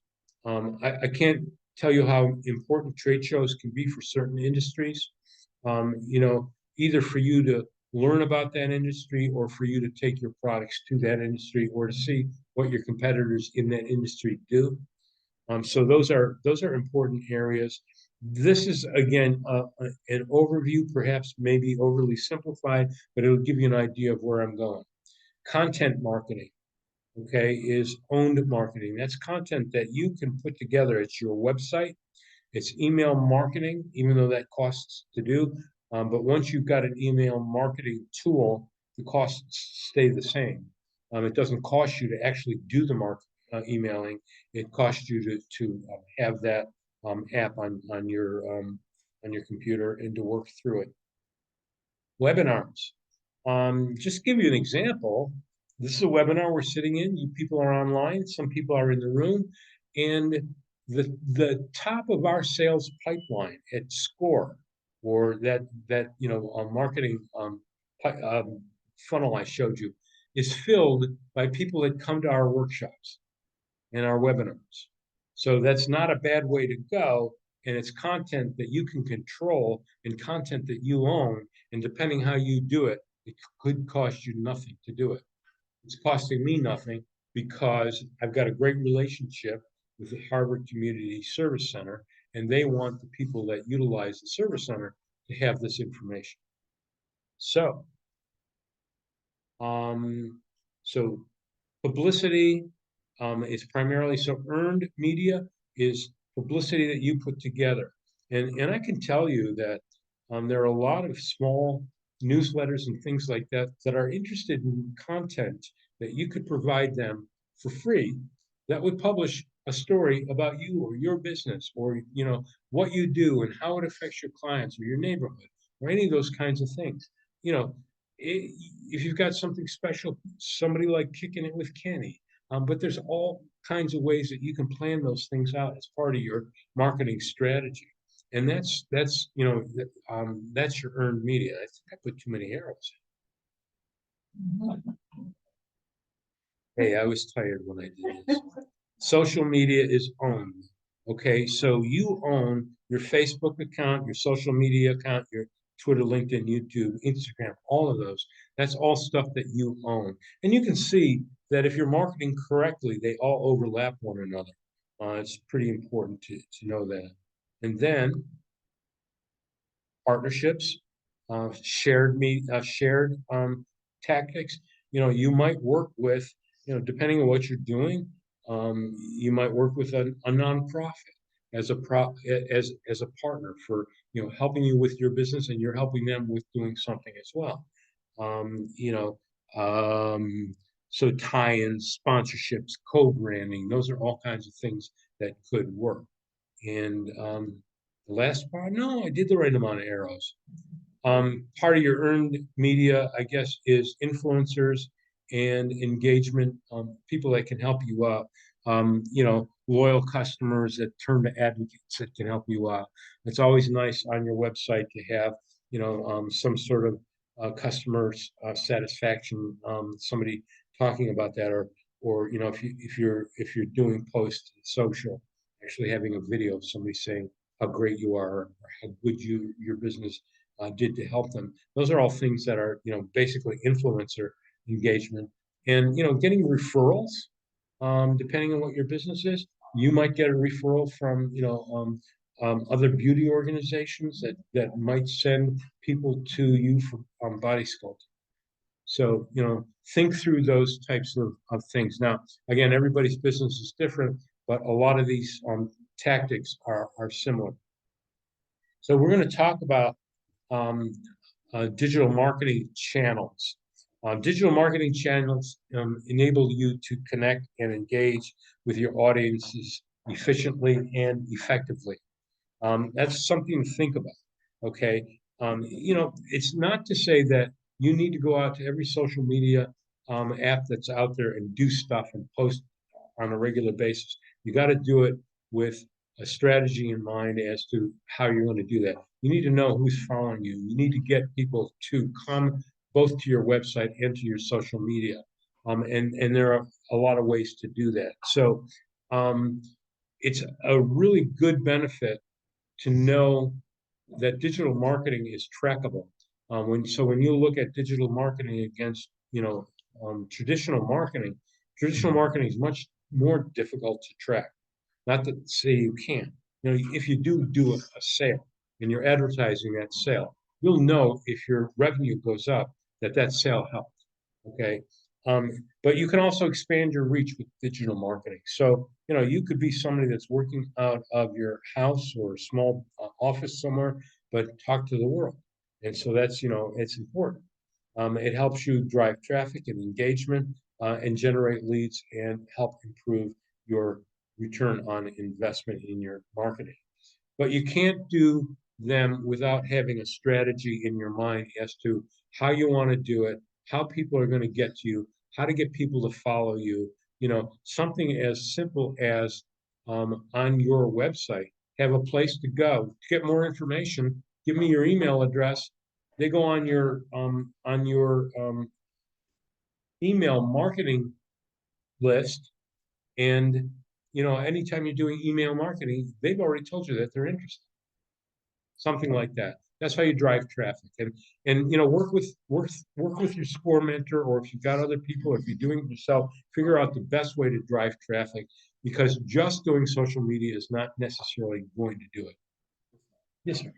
S1: I can't tell you how important trade shows can be for certain industries. Either for you to learn about that industry or for you to take your products to that industry or to see what your competitors in that industry do. So those are important areas. This is again an overview, perhaps maybe overly simplified, but it'll give you an idea of where I'm going. Content marketing, okay, is owned marketing. That's content that you can put together. It's your website. It's email marketing, even though that costs to do. But once you've got an email marketing tool, the costs stay the same. It doesn't cost you to actually do the emailing. It costs you to have that app on your computer and to work through it. Webinars. Just to give you an example, this is a webinar we're sitting in. You people are online, some people are in the room, and the top of our sales pipeline at Score, or that marketing funnel I showed you, is filled by people that come to our workshops and our webinars. So that's not a bad way to go. And it's content that you can control and content that you own. And depending how you do it, it could cost you nothing to do it. It's costing me nothing because I've got a great relationship with the Harvard Community Service Center, and they want the people that utilize the service center to have this information. So, um, so publicity is primarily, so earned media is publicity that you put together. And I can tell you that there are a lot of small newsletters and things like that that are interested in content that you could provide them for free that would publish a story about you or your business, or what you do and how it affects your clients or your neighborhood or any of those kinds of things. You know, if you've got something special, somebody like Kicking It with Kenny, but there's all kinds of ways that you can plan those things out as part of your marketing strategy. And that's your earned media. I think I put too many arrows in. Hey, I was tired when I did this. Social media is owned. Okay, so you own your Facebook account, your social media account, your Twitter, LinkedIn, YouTube, Instagram, all of those. That's all stuff that you own. And you can see that if you're marketing correctly, they all overlap one another. It's pretty important to know that. And then partnerships, shared tactics. You might work with, depending on what you're doing, you might work with a nonprofit as a partner for helping you with your business, and you're helping them with doing something as well. Um, you know, so tie-ins, sponsorships, co-branding, those are all kinds of things that could work. And the last part, no, I did the right amount of arrows. Part of your earned media, I guess, is influencers and engagement, people that can help you out. Loyal customers that turn to advocates that can help you out. It's always nice on your website to have, some sort of customer satisfaction, somebody talking about that, or if you're doing post social, actually having a video of somebody saying how great you are or how good your business did to help them. Those are all things that are, basically influencer engagement. And, getting referrals, depending on what your business is, you might get a referral from, other beauty organizations that might send people to you for body sculpting. So, think through those types of things. Now, again, everybody's business is different, but a lot of these tactics are similar. So we're going to talk about um, digital marketing channels. Digital marketing channels enable you to connect and engage with your audiences efficiently and effectively. That's something to think about. Okay, it's not to say that you need to go out to every social media app that's out there and do stuff and post on a regular basis. You got to do it with a strategy in mind as to how you're going to do that. You need to know who's following you. You need to get people to come both to your website and to your social media. And there are a lot of ways to do that. So it's a really good benefit to know that digital marketing is trackable. When you look at digital marketing against traditional marketing is much more difficult to track. Not to say you can't. If you do a sale and you're advertising that sale, you'll know if your revenue goes up that sale helped. Okay. But you can also expand your reach with digital marketing. So, you could be somebody that's working out of your house or a small office somewhere, but talk to the world. And so that's, it's important. It helps you drive traffic and engagement and generate leads and help improve your return on investment in your marketing. But you can't do them without having a strategy in your mind as to how you want to do it, how people are going to get to you, how to get people to follow you. Something as simple as on your website, have a place to go to get more information. Give me your email address. They go on your email marketing list, and anytime you're doing email marketing, they've already told you that they're interested. Something like that. That's how you drive traffic. And work with your score mentor, or if you've got other people, or if you're doing it yourself, figure out the best way to drive traffic, because just doing social media is not necessarily going to do it. Yes, sir.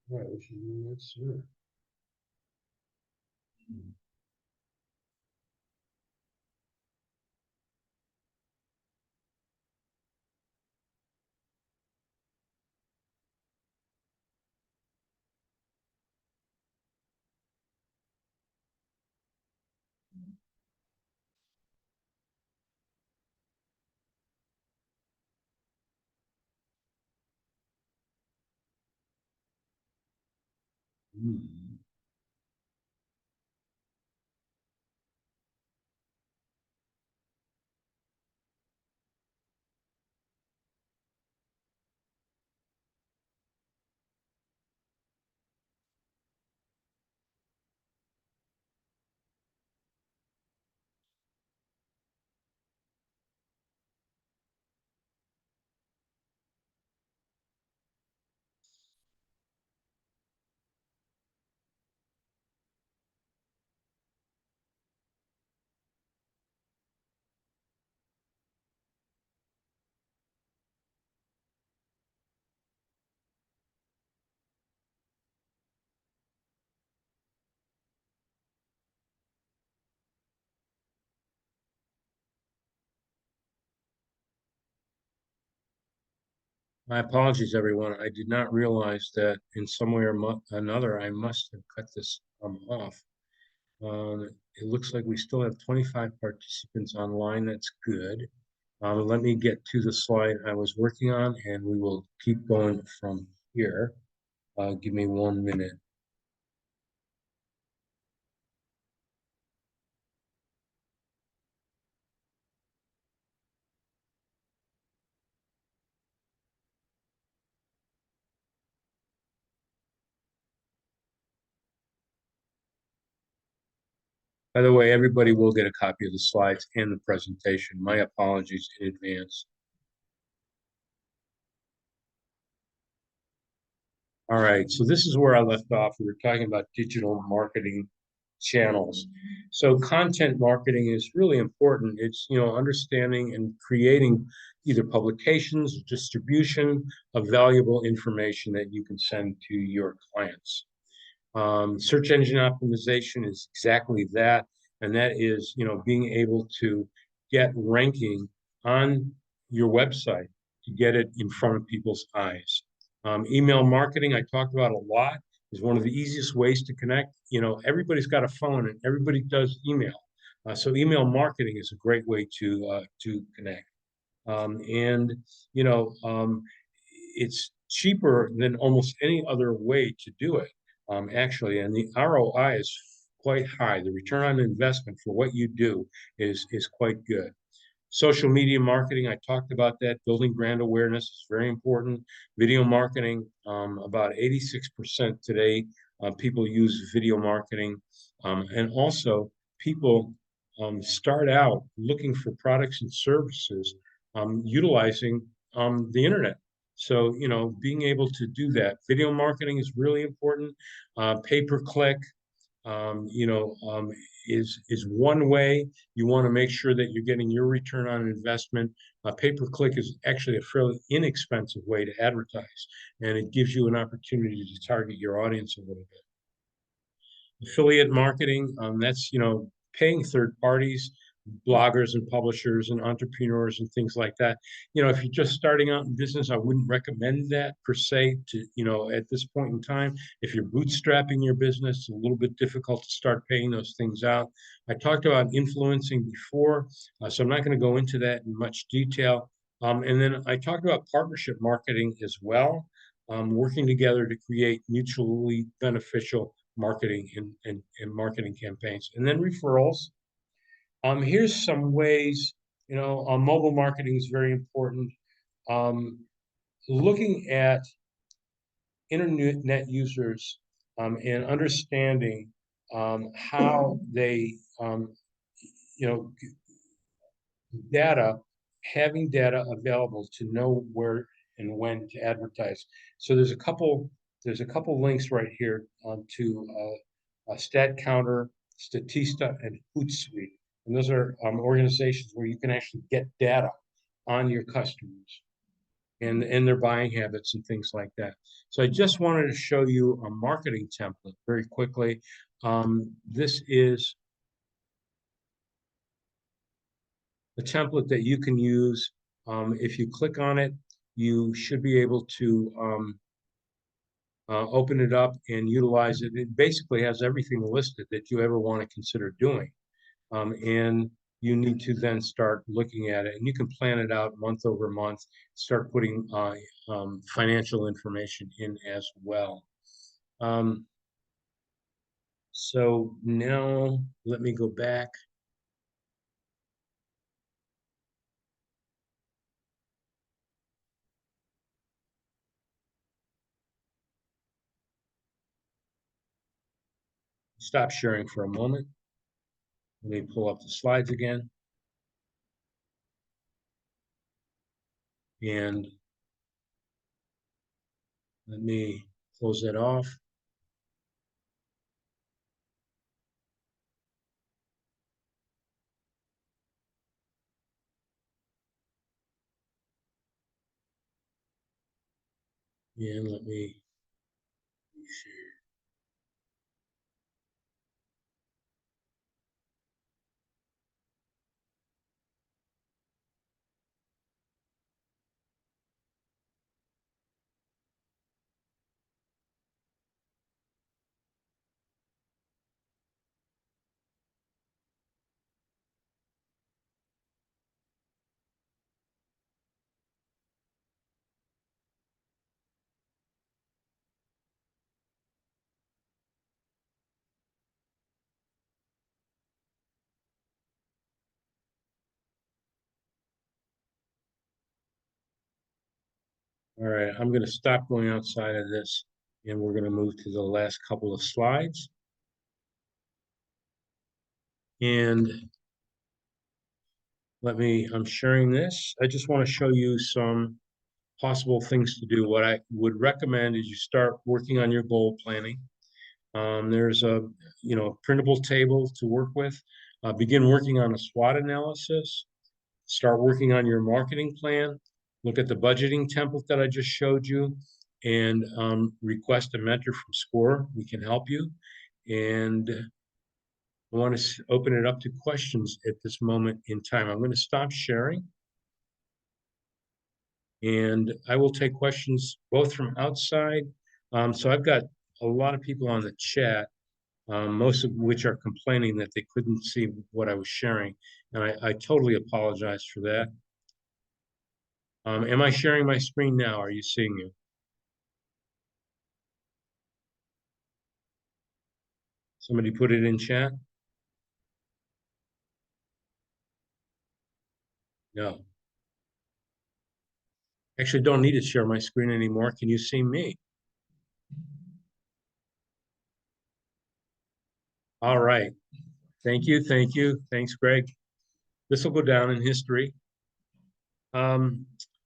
S1: Right, which is that's sure. Mm. My apologies, everyone. I did not realize that in some way or another I must have cut this off. It looks like we still have 25 participants online. That's good. Let me get to the slide I was working on, and we will keep going from here. Give me 1 minute. By the way, everybody will get a copy of the slides and the presentation. My apologies in advance. All right, so this is where I left off. We were talking about digital marketing channels. So content marketing is really important. It's, understanding and creating either publications, distribution of valuable information that you can send to your clients. Search engine optimization is exactly that, and that is, being able to get ranking on your website to get it in front of people's eyes. Email marketing, I talked about a lot, is one of the easiest ways to connect. Everybody's got a phone and everybody does email. So email marketing is a great way to connect. And you know, it's cheaper than almost any other way to do it, actually. And the ROI is quite high. The return on investment for what you do is quite good. Social media marketing, I talked about that. Building brand awareness is very important. Video marketing, about 86% today, people use video marketing. And also, people start out looking for products and services utilizing the internet. So, being able to do that. Video marketing is really important. Pay-per-click, um, you know, um, is one way. You want to make sure that you're getting your return on investment. Pay-per-click is actually a fairly inexpensive way to advertise, and it gives you an opportunity to target your audience a little bit. Affiliate marketing, that's paying third parties bloggers and publishers and entrepreneurs and things like that. If you're just starting out in business, I wouldn't recommend that per se to, at this point in time. If you're bootstrapping your business, it's a little bit difficult to start paying those things out. I talked about influencing before, so I'm not going to go into that in much detail. And then I talked about partnership marketing as well, working together to create mutually beneficial marketing and marketing campaigns. And then referrals. Here's some ways, mobile marketing is very important. Um, Looking at internet users and understanding how they, you know, data, having data available to know where and when to advertise. So there's a couple links right here to a StatCounter, Statista, and Hootsuite. And those are organizations where you can actually get data on your customers and their buying habits and things like that. So I just wanted to show you a marketing template very quickly. This is a template that you can use. If you click on it, you should be able to open it up and utilize it. It basically has everything listed that you ever want to consider doing. And you need to then start looking at it. And you can plan it out month over month, start putting financial information in as well. So now let me go back. Stop sharing for a moment. Let me pull up the slides again. And let me close that off. And let me share. All right, I'm going to stop going outside of this, and we're going to move to the last couple of slides. And I'm sharing this. I just want to show you some possible things to do. What I would recommend is you start working on your goal planning. There's a printable table to work with. Begin working on a SWOT analysis. Start working on your marketing plan. Look at the budgeting template that I just showed you, and request a mentor from SCORE. We can help you. And I want to open it up to questions at this moment in time. I'm going to stop sharing. And I will take questions both from outside. So I've got a lot of people on the chat, most of which are complaining that they couldn't see what I was sharing. And I totally apologize for that. Am I sharing my screen now? Are you seeing it? Somebody put it in chat? No. Actually, don't need to share my screen anymore. Can you see me? All right. Thank you. Thank you. Thanks, Greg. This will go down in history.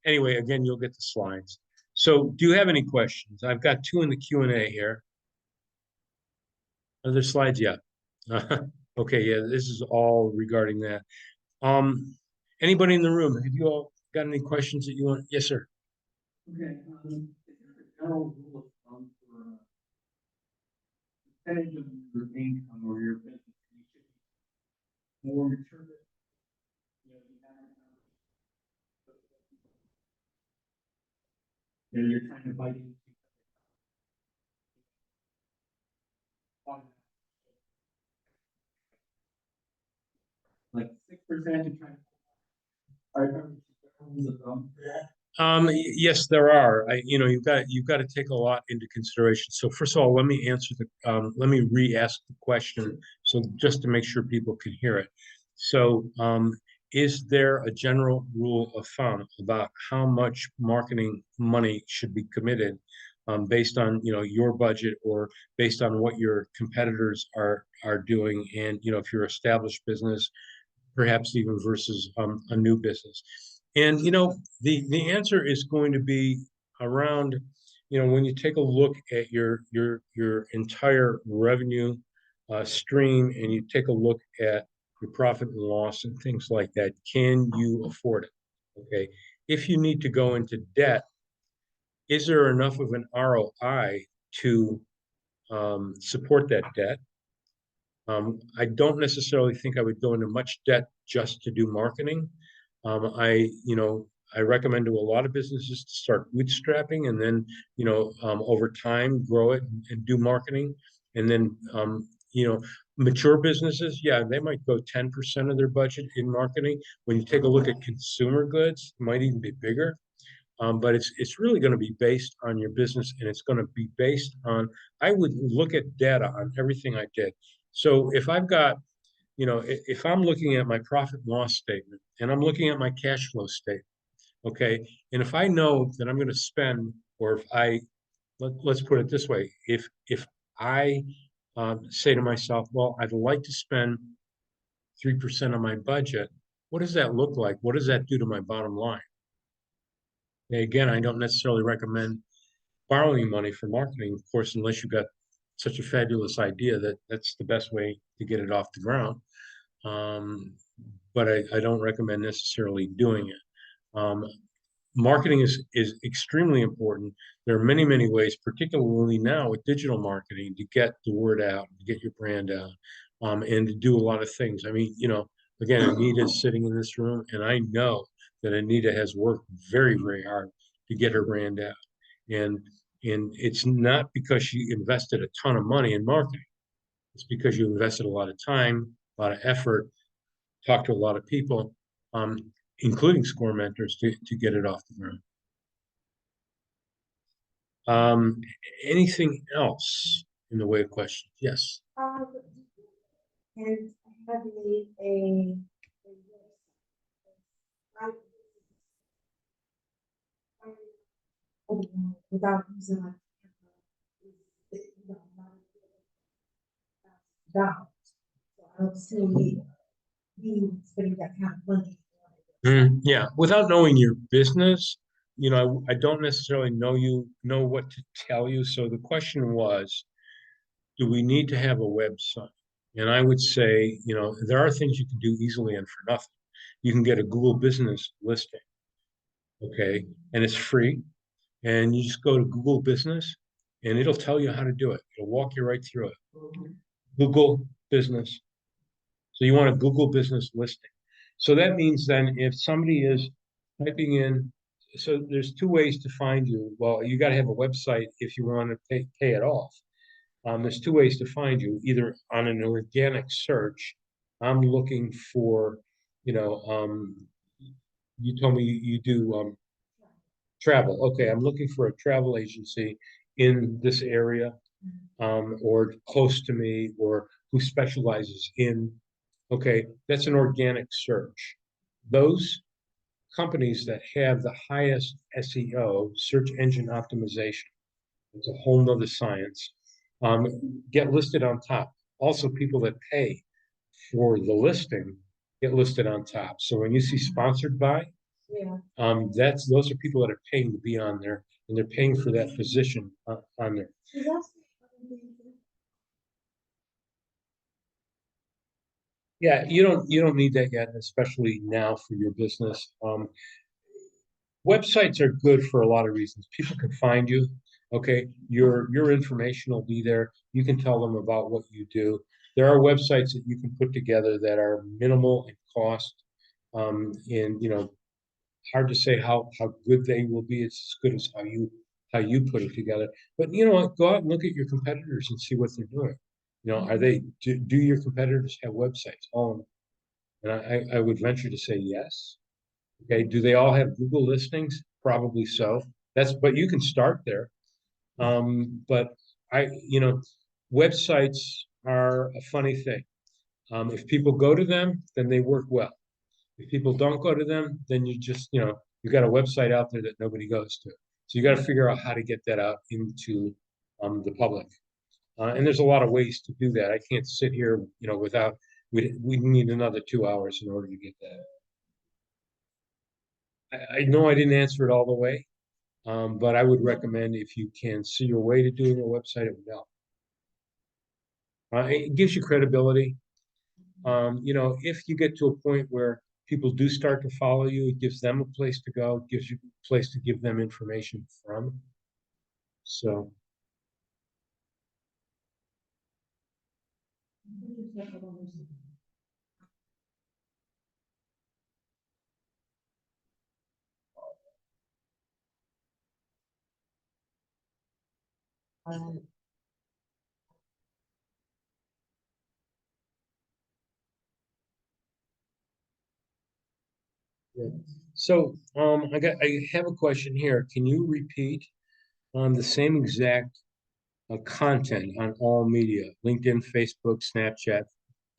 S1: Anyway, again, you'll get the slides. So do you have any questions? I've got two in the Q&A here. Are there slides yet? Okay, yeah, this is all regarding that. Anybody in the room, have you all got any questions that you want? Yes, sir. Okay. Is there a general rule of thumb for percentage of your income or your business you should be more mature and you're trying to bite like 6% to try yes, there are. You've got to take a lot into consideration. So first of all, let me re-ask the question. So just to make sure people can hear it. So, is there a general rule of thumb about how much marketing money should be committed, based on, your budget or based on what your competitors are doing, and if you're established business, perhaps even versus a new business. And the answer is going to be around, when you take a look at your entire revenue stream, and you take a look at your profit and loss and things like that. Can you afford it? Okay. If you need to go into debt, is there enough of an ROI to support that debt? I don't necessarily think I would go into much debt just to do marketing. I recommend to a lot of businesses to start bootstrapping, and then, over time, grow it and do marketing. And then, mature businesses, yeah, they might go 10% of their budget in marketing. When you take a look at consumer goods, it might even be bigger. But it's really going to be based on your business, and it's going to be based on. I would look at data on everything I did. So if I've got, if I'm looking at my profit and loss statement, and I'm looking at my cash flow statement, okay, and if I know that I'm going to spend, or if let's put it this way, if I say to myself, well, I'd like to spend 3% of my budget, what does that look like? What does that do to my bottom line? Again, I don't necessarily recommend borrowing money for marketing, of course, unless you've got such a fabulous idea that that's the best way to get it off the ground. Um, but I don't recommend necessarily doing it. Marketing is extremely important. There are many, many ways, particularly now with digital marketing, to get the word out, to get your brand out, and to do a lot of things. I mean, again, Anita's sitting in this room, and I know that Anita has worked very, very hard to get her brand out. And and it's not because she invested a ton of money in marketing. It's because you invested a lot of time, a lot of effort, talked to a lot of people, um, including score mentors, to get it off the ground. Um, Anything else in the way of questions? Yes.
S2: And have a without using like dollars. So I don't see you spending that kind of money.
S1: Yeah, without knowing your business, I don't necessarily know what to tell you. So the question was, do we need to have a website? And I would say, there are things you can do easily and for nothing. You can get a Google business listing, okay, and it's free. And you just go to Google Business, and it'll tell you how to do it. It'll walk you right through it. Google Business. So you want a Google Business listing. So that means then if somebody is typing in, so there's two ways to find you. Well, you got to have a website if you want to pay it off. There's two ways to find you, either on an organic search. I'm looking for, you told me you do travel. Okay, I'm looking for a travel agency in this area, or close to me, or who specializes in. Okay, that's an organic search. Those companies that have the highest SEO, search engine optimization, it's a whole nother science, get listed on top. Also, people that pay for the listing get listed on top. So when you see sponsored by,
S2: Yeah.
S1: those are people that are paying to be on there, and they're paying for that position on there. Yeah, you don't need that yet, especially now for your business. Websites are good for a lot of reasons. People can find you. Okay, your information will be there. You can tell them about what you do. There are websites that you can put together that are minimal in cost, and hard to say how good they will be. It's as good as how you how you put it together. But you know what? Go out and look at your competitors and see what they're doing. You know, are they do your competitors have websites? All of them. And I would venture to say yes. Okay. Do they all have Google listings? Probably so. But you can start there. But you know, websites are a funny thing. If people go to them, then they work well. If people don't go to them, then you know, you got a website out there that nobody goes to. So you got to figure out how to get that out into the public. And there's a lot of ways to do that. I can't sit here, you know, we need another 2 hours in order to get that. I know I didn't answer it all the way, but I would recommend if you can see your way to doing a website, it would help. It gives you credibility. You know, if you get to a point where people do start to follow you, it gives them a place to go, it gives you a place to give them information from. So, yeah. I have a question here. Can you repeat the same exact content on all media, LinkedIn, Facebook, Snapchat,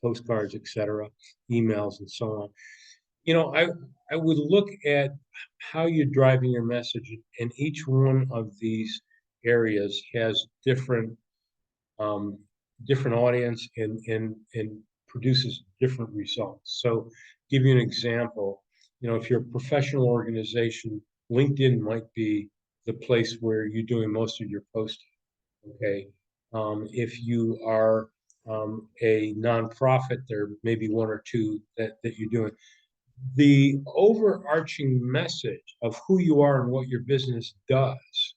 S1: postcards, etc., emails, and so on? You know, I would look at how you're driving your message, and each one of these areas has um, different audience and produces different results. So, give you an example. You know, if you're a professional organization, LinkedIn might be the place where you're doing most of your posting. Okay, if you are a nonprofit, there may be one or two that you're doing. The overarching message of who you are and what your business does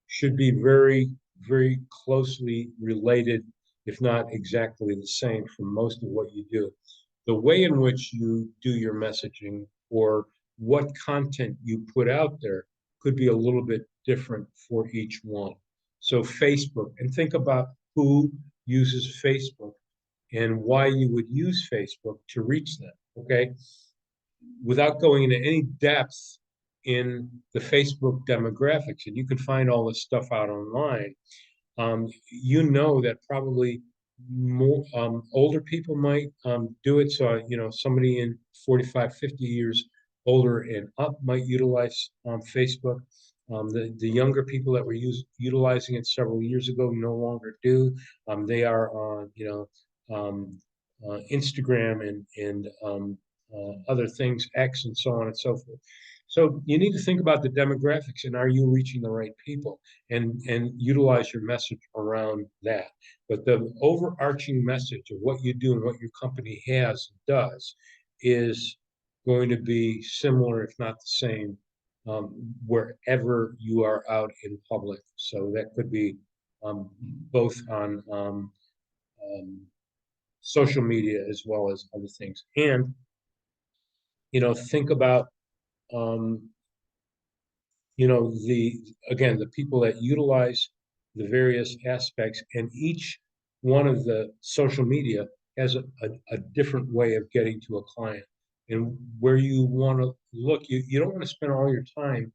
S1: should be very, very closely related, if not exactly the same, for most of what you do. The way in which you do your messaging or what content you put out there could be a little bit different for each one. So, Facebook, and think about who uses Facebook and why you would use Facebook to reach them. Okay, without going into any depth in the Facebook demographics, and you can find all this stuff out online, you know that probably more older people might do it. So, you know, somebody in 45, 50 years older and up might utilize Facebook. The younger people that were utilizing it several years ago no longer do. They are on, you know, Instagram and other things, X and so on and so forth. So you need to think about the demographics and are you reaching the right people and utilize your message around that. But the overarching message of what you do and what your company has and does is going to be similar, if not the same, wherever you are out in public. So that could be both on social media as well as other things. And you know, think about um, you know, the people that utilize the various aspects, and each one of the social media has a different way of getting to a client. And where you want to look, you don't want to spend all your time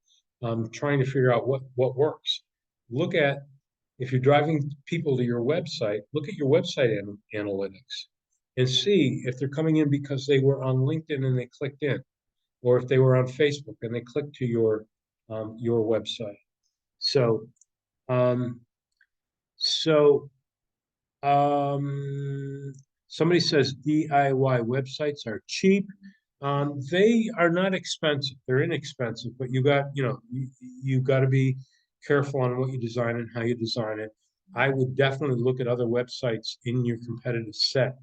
S1: trying to figure out what works. Look at, if you're driving people to your website, look at your website analytics and see if they're coming in because they were on LinkedIn and they clicked in, or if they were on Facebook and they clicked to your website. So, um, so um, somebody says DIY websites are cheap. They are not expensive. They're inexpensive, but you got to be careful on what you design and how you design it. I would definitely look at other websites in your competitive set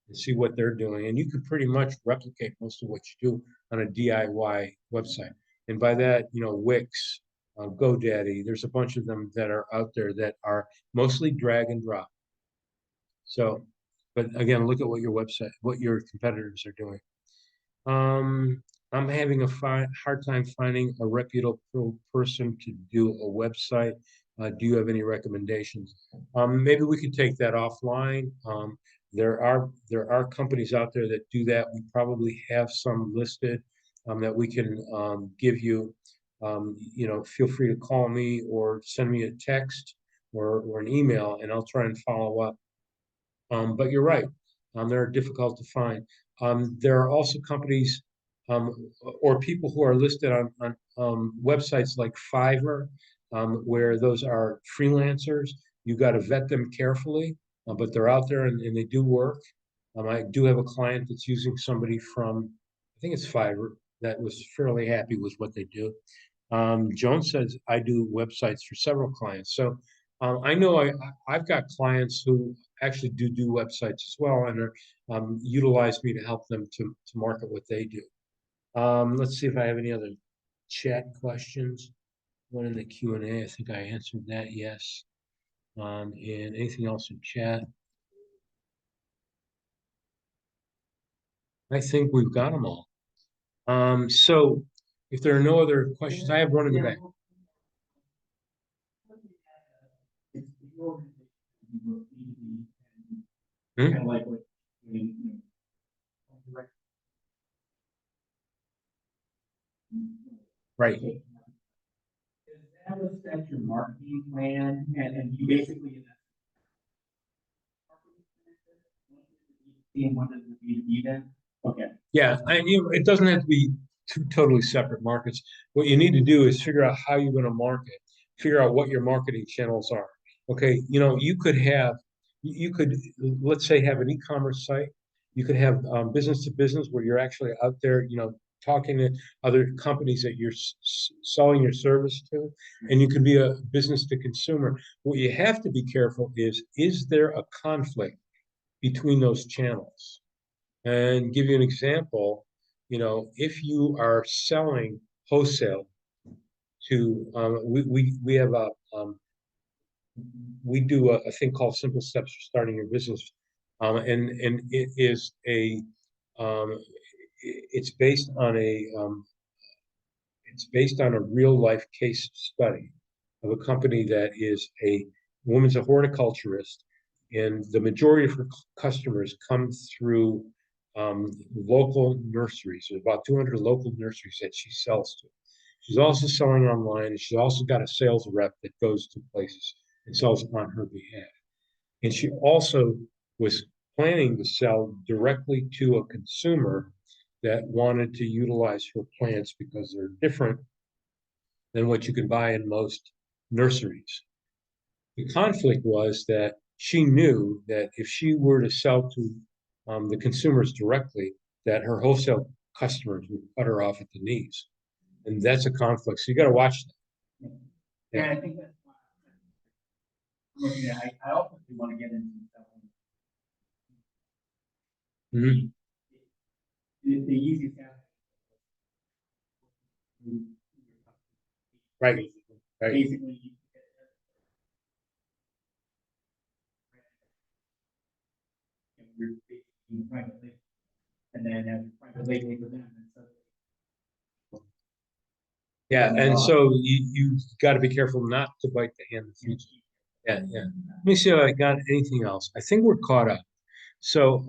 S1: and see what they're doing. And you can pretty much replicate most of what you do on a DIY website. And by that, you know, Wix, GoDaddy, there's a bunch of them that are out there that are mostly drag and drop. So, but again, look at what your competitors are doing. Um, I'm having a hard time finding a reputable person to do a website. Do you have any recommendations? Maybe we could take that offline. There are companies out there that do that. We probably have some listed that we can give you. Feel free to call me or send me a text or an email, and I'll try and follow up. But you're right. They're difficult to find. There are also companies um, or people who are listed on websites like Fiverr, where those are freelancers. You got to vet them carefully, but they're out there and they do work. I do have a client that's using somebody from, I think it's Fiverr, that was fairly happy with what they do. Joan says I do websites for several clients. So I know I've got clients who actually do websites as well and are utilize me to help them to market what they do. Let's see if I have any other chat questions. One in the Q&A, I think I answered that, yes. And anything else in chat? I think we've got them all. So if there are no other questions, I have one in the back. Hmm?
S3: Kind of like what
S1: Right.
S3: does that affect your marketing plan and you basically in one of the B2B then? Okay.
S1: Yeah, it doesn't have to be two totally separate markets. What you need to do is figure out how you're going to market, figure out what your marketing channels are. Okay, you could, let's say, have an e-commerce site. You could have business to business where you're actually out there, talking to other companies that you're selling your service to, and you can be a business to consumer. What you have to be careful is there a conflict between those channels? And give you an example, if you are selling wholesale to, we have we do a thing called Simple Steps for Starting Your Business, and it is um, it's based on a real life case study of a company that is a woman's a horticulturist, and the majority of her customers come through local nurseries. There's about 200 local nurseries that she sells to. She's also selling online, and she's also got a sales rep that goes to places and sells on her behalf. And she also was planning to sell directly to a consumer that wanted to utilize her plants because they're different than what you can buy in most nurseries. The conflict was that she knew that if she were to sell to the consumers directly, that her wholesale customers would cut her off at the knees. And that's a conflict. So you got to watch that.
S3: Yeah, I think that's why I'm looking at, I also do want to get into selling.
S1: Mhm.
S3: The easiest
S1: Right. Right.
S3: basically you're basically private label. And then as private label for them, and so
S1: Yeah. And so you got to be careful not to bite the hand that feeds you. Yeah. Yeah. Let me see if I got anything else. I think we're caught up. So,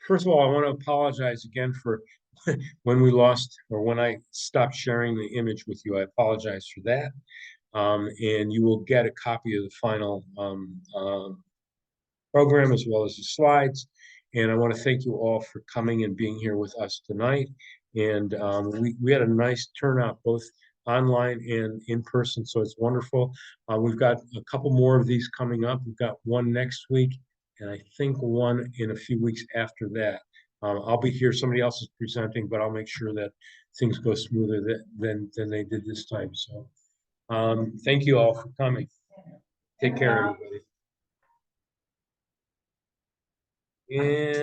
S1: first of all, I want to apologize again for when we lost or when I stopped sharing the image with you. I apologize for that. And you will get a copy of the final program as well as the slides. And I want to thank you all for coming and being here with us tonight. And we had a nice turnout, both online and in person, so it's wonderful. We've got a couple more of these coming up. We've got one next week, and I think one in a few weeks after that. I'll be here. Somebody else is presenting, but I'll make sure that things go smoother than they did this time. So thank you all for coming. Take care, everybody. And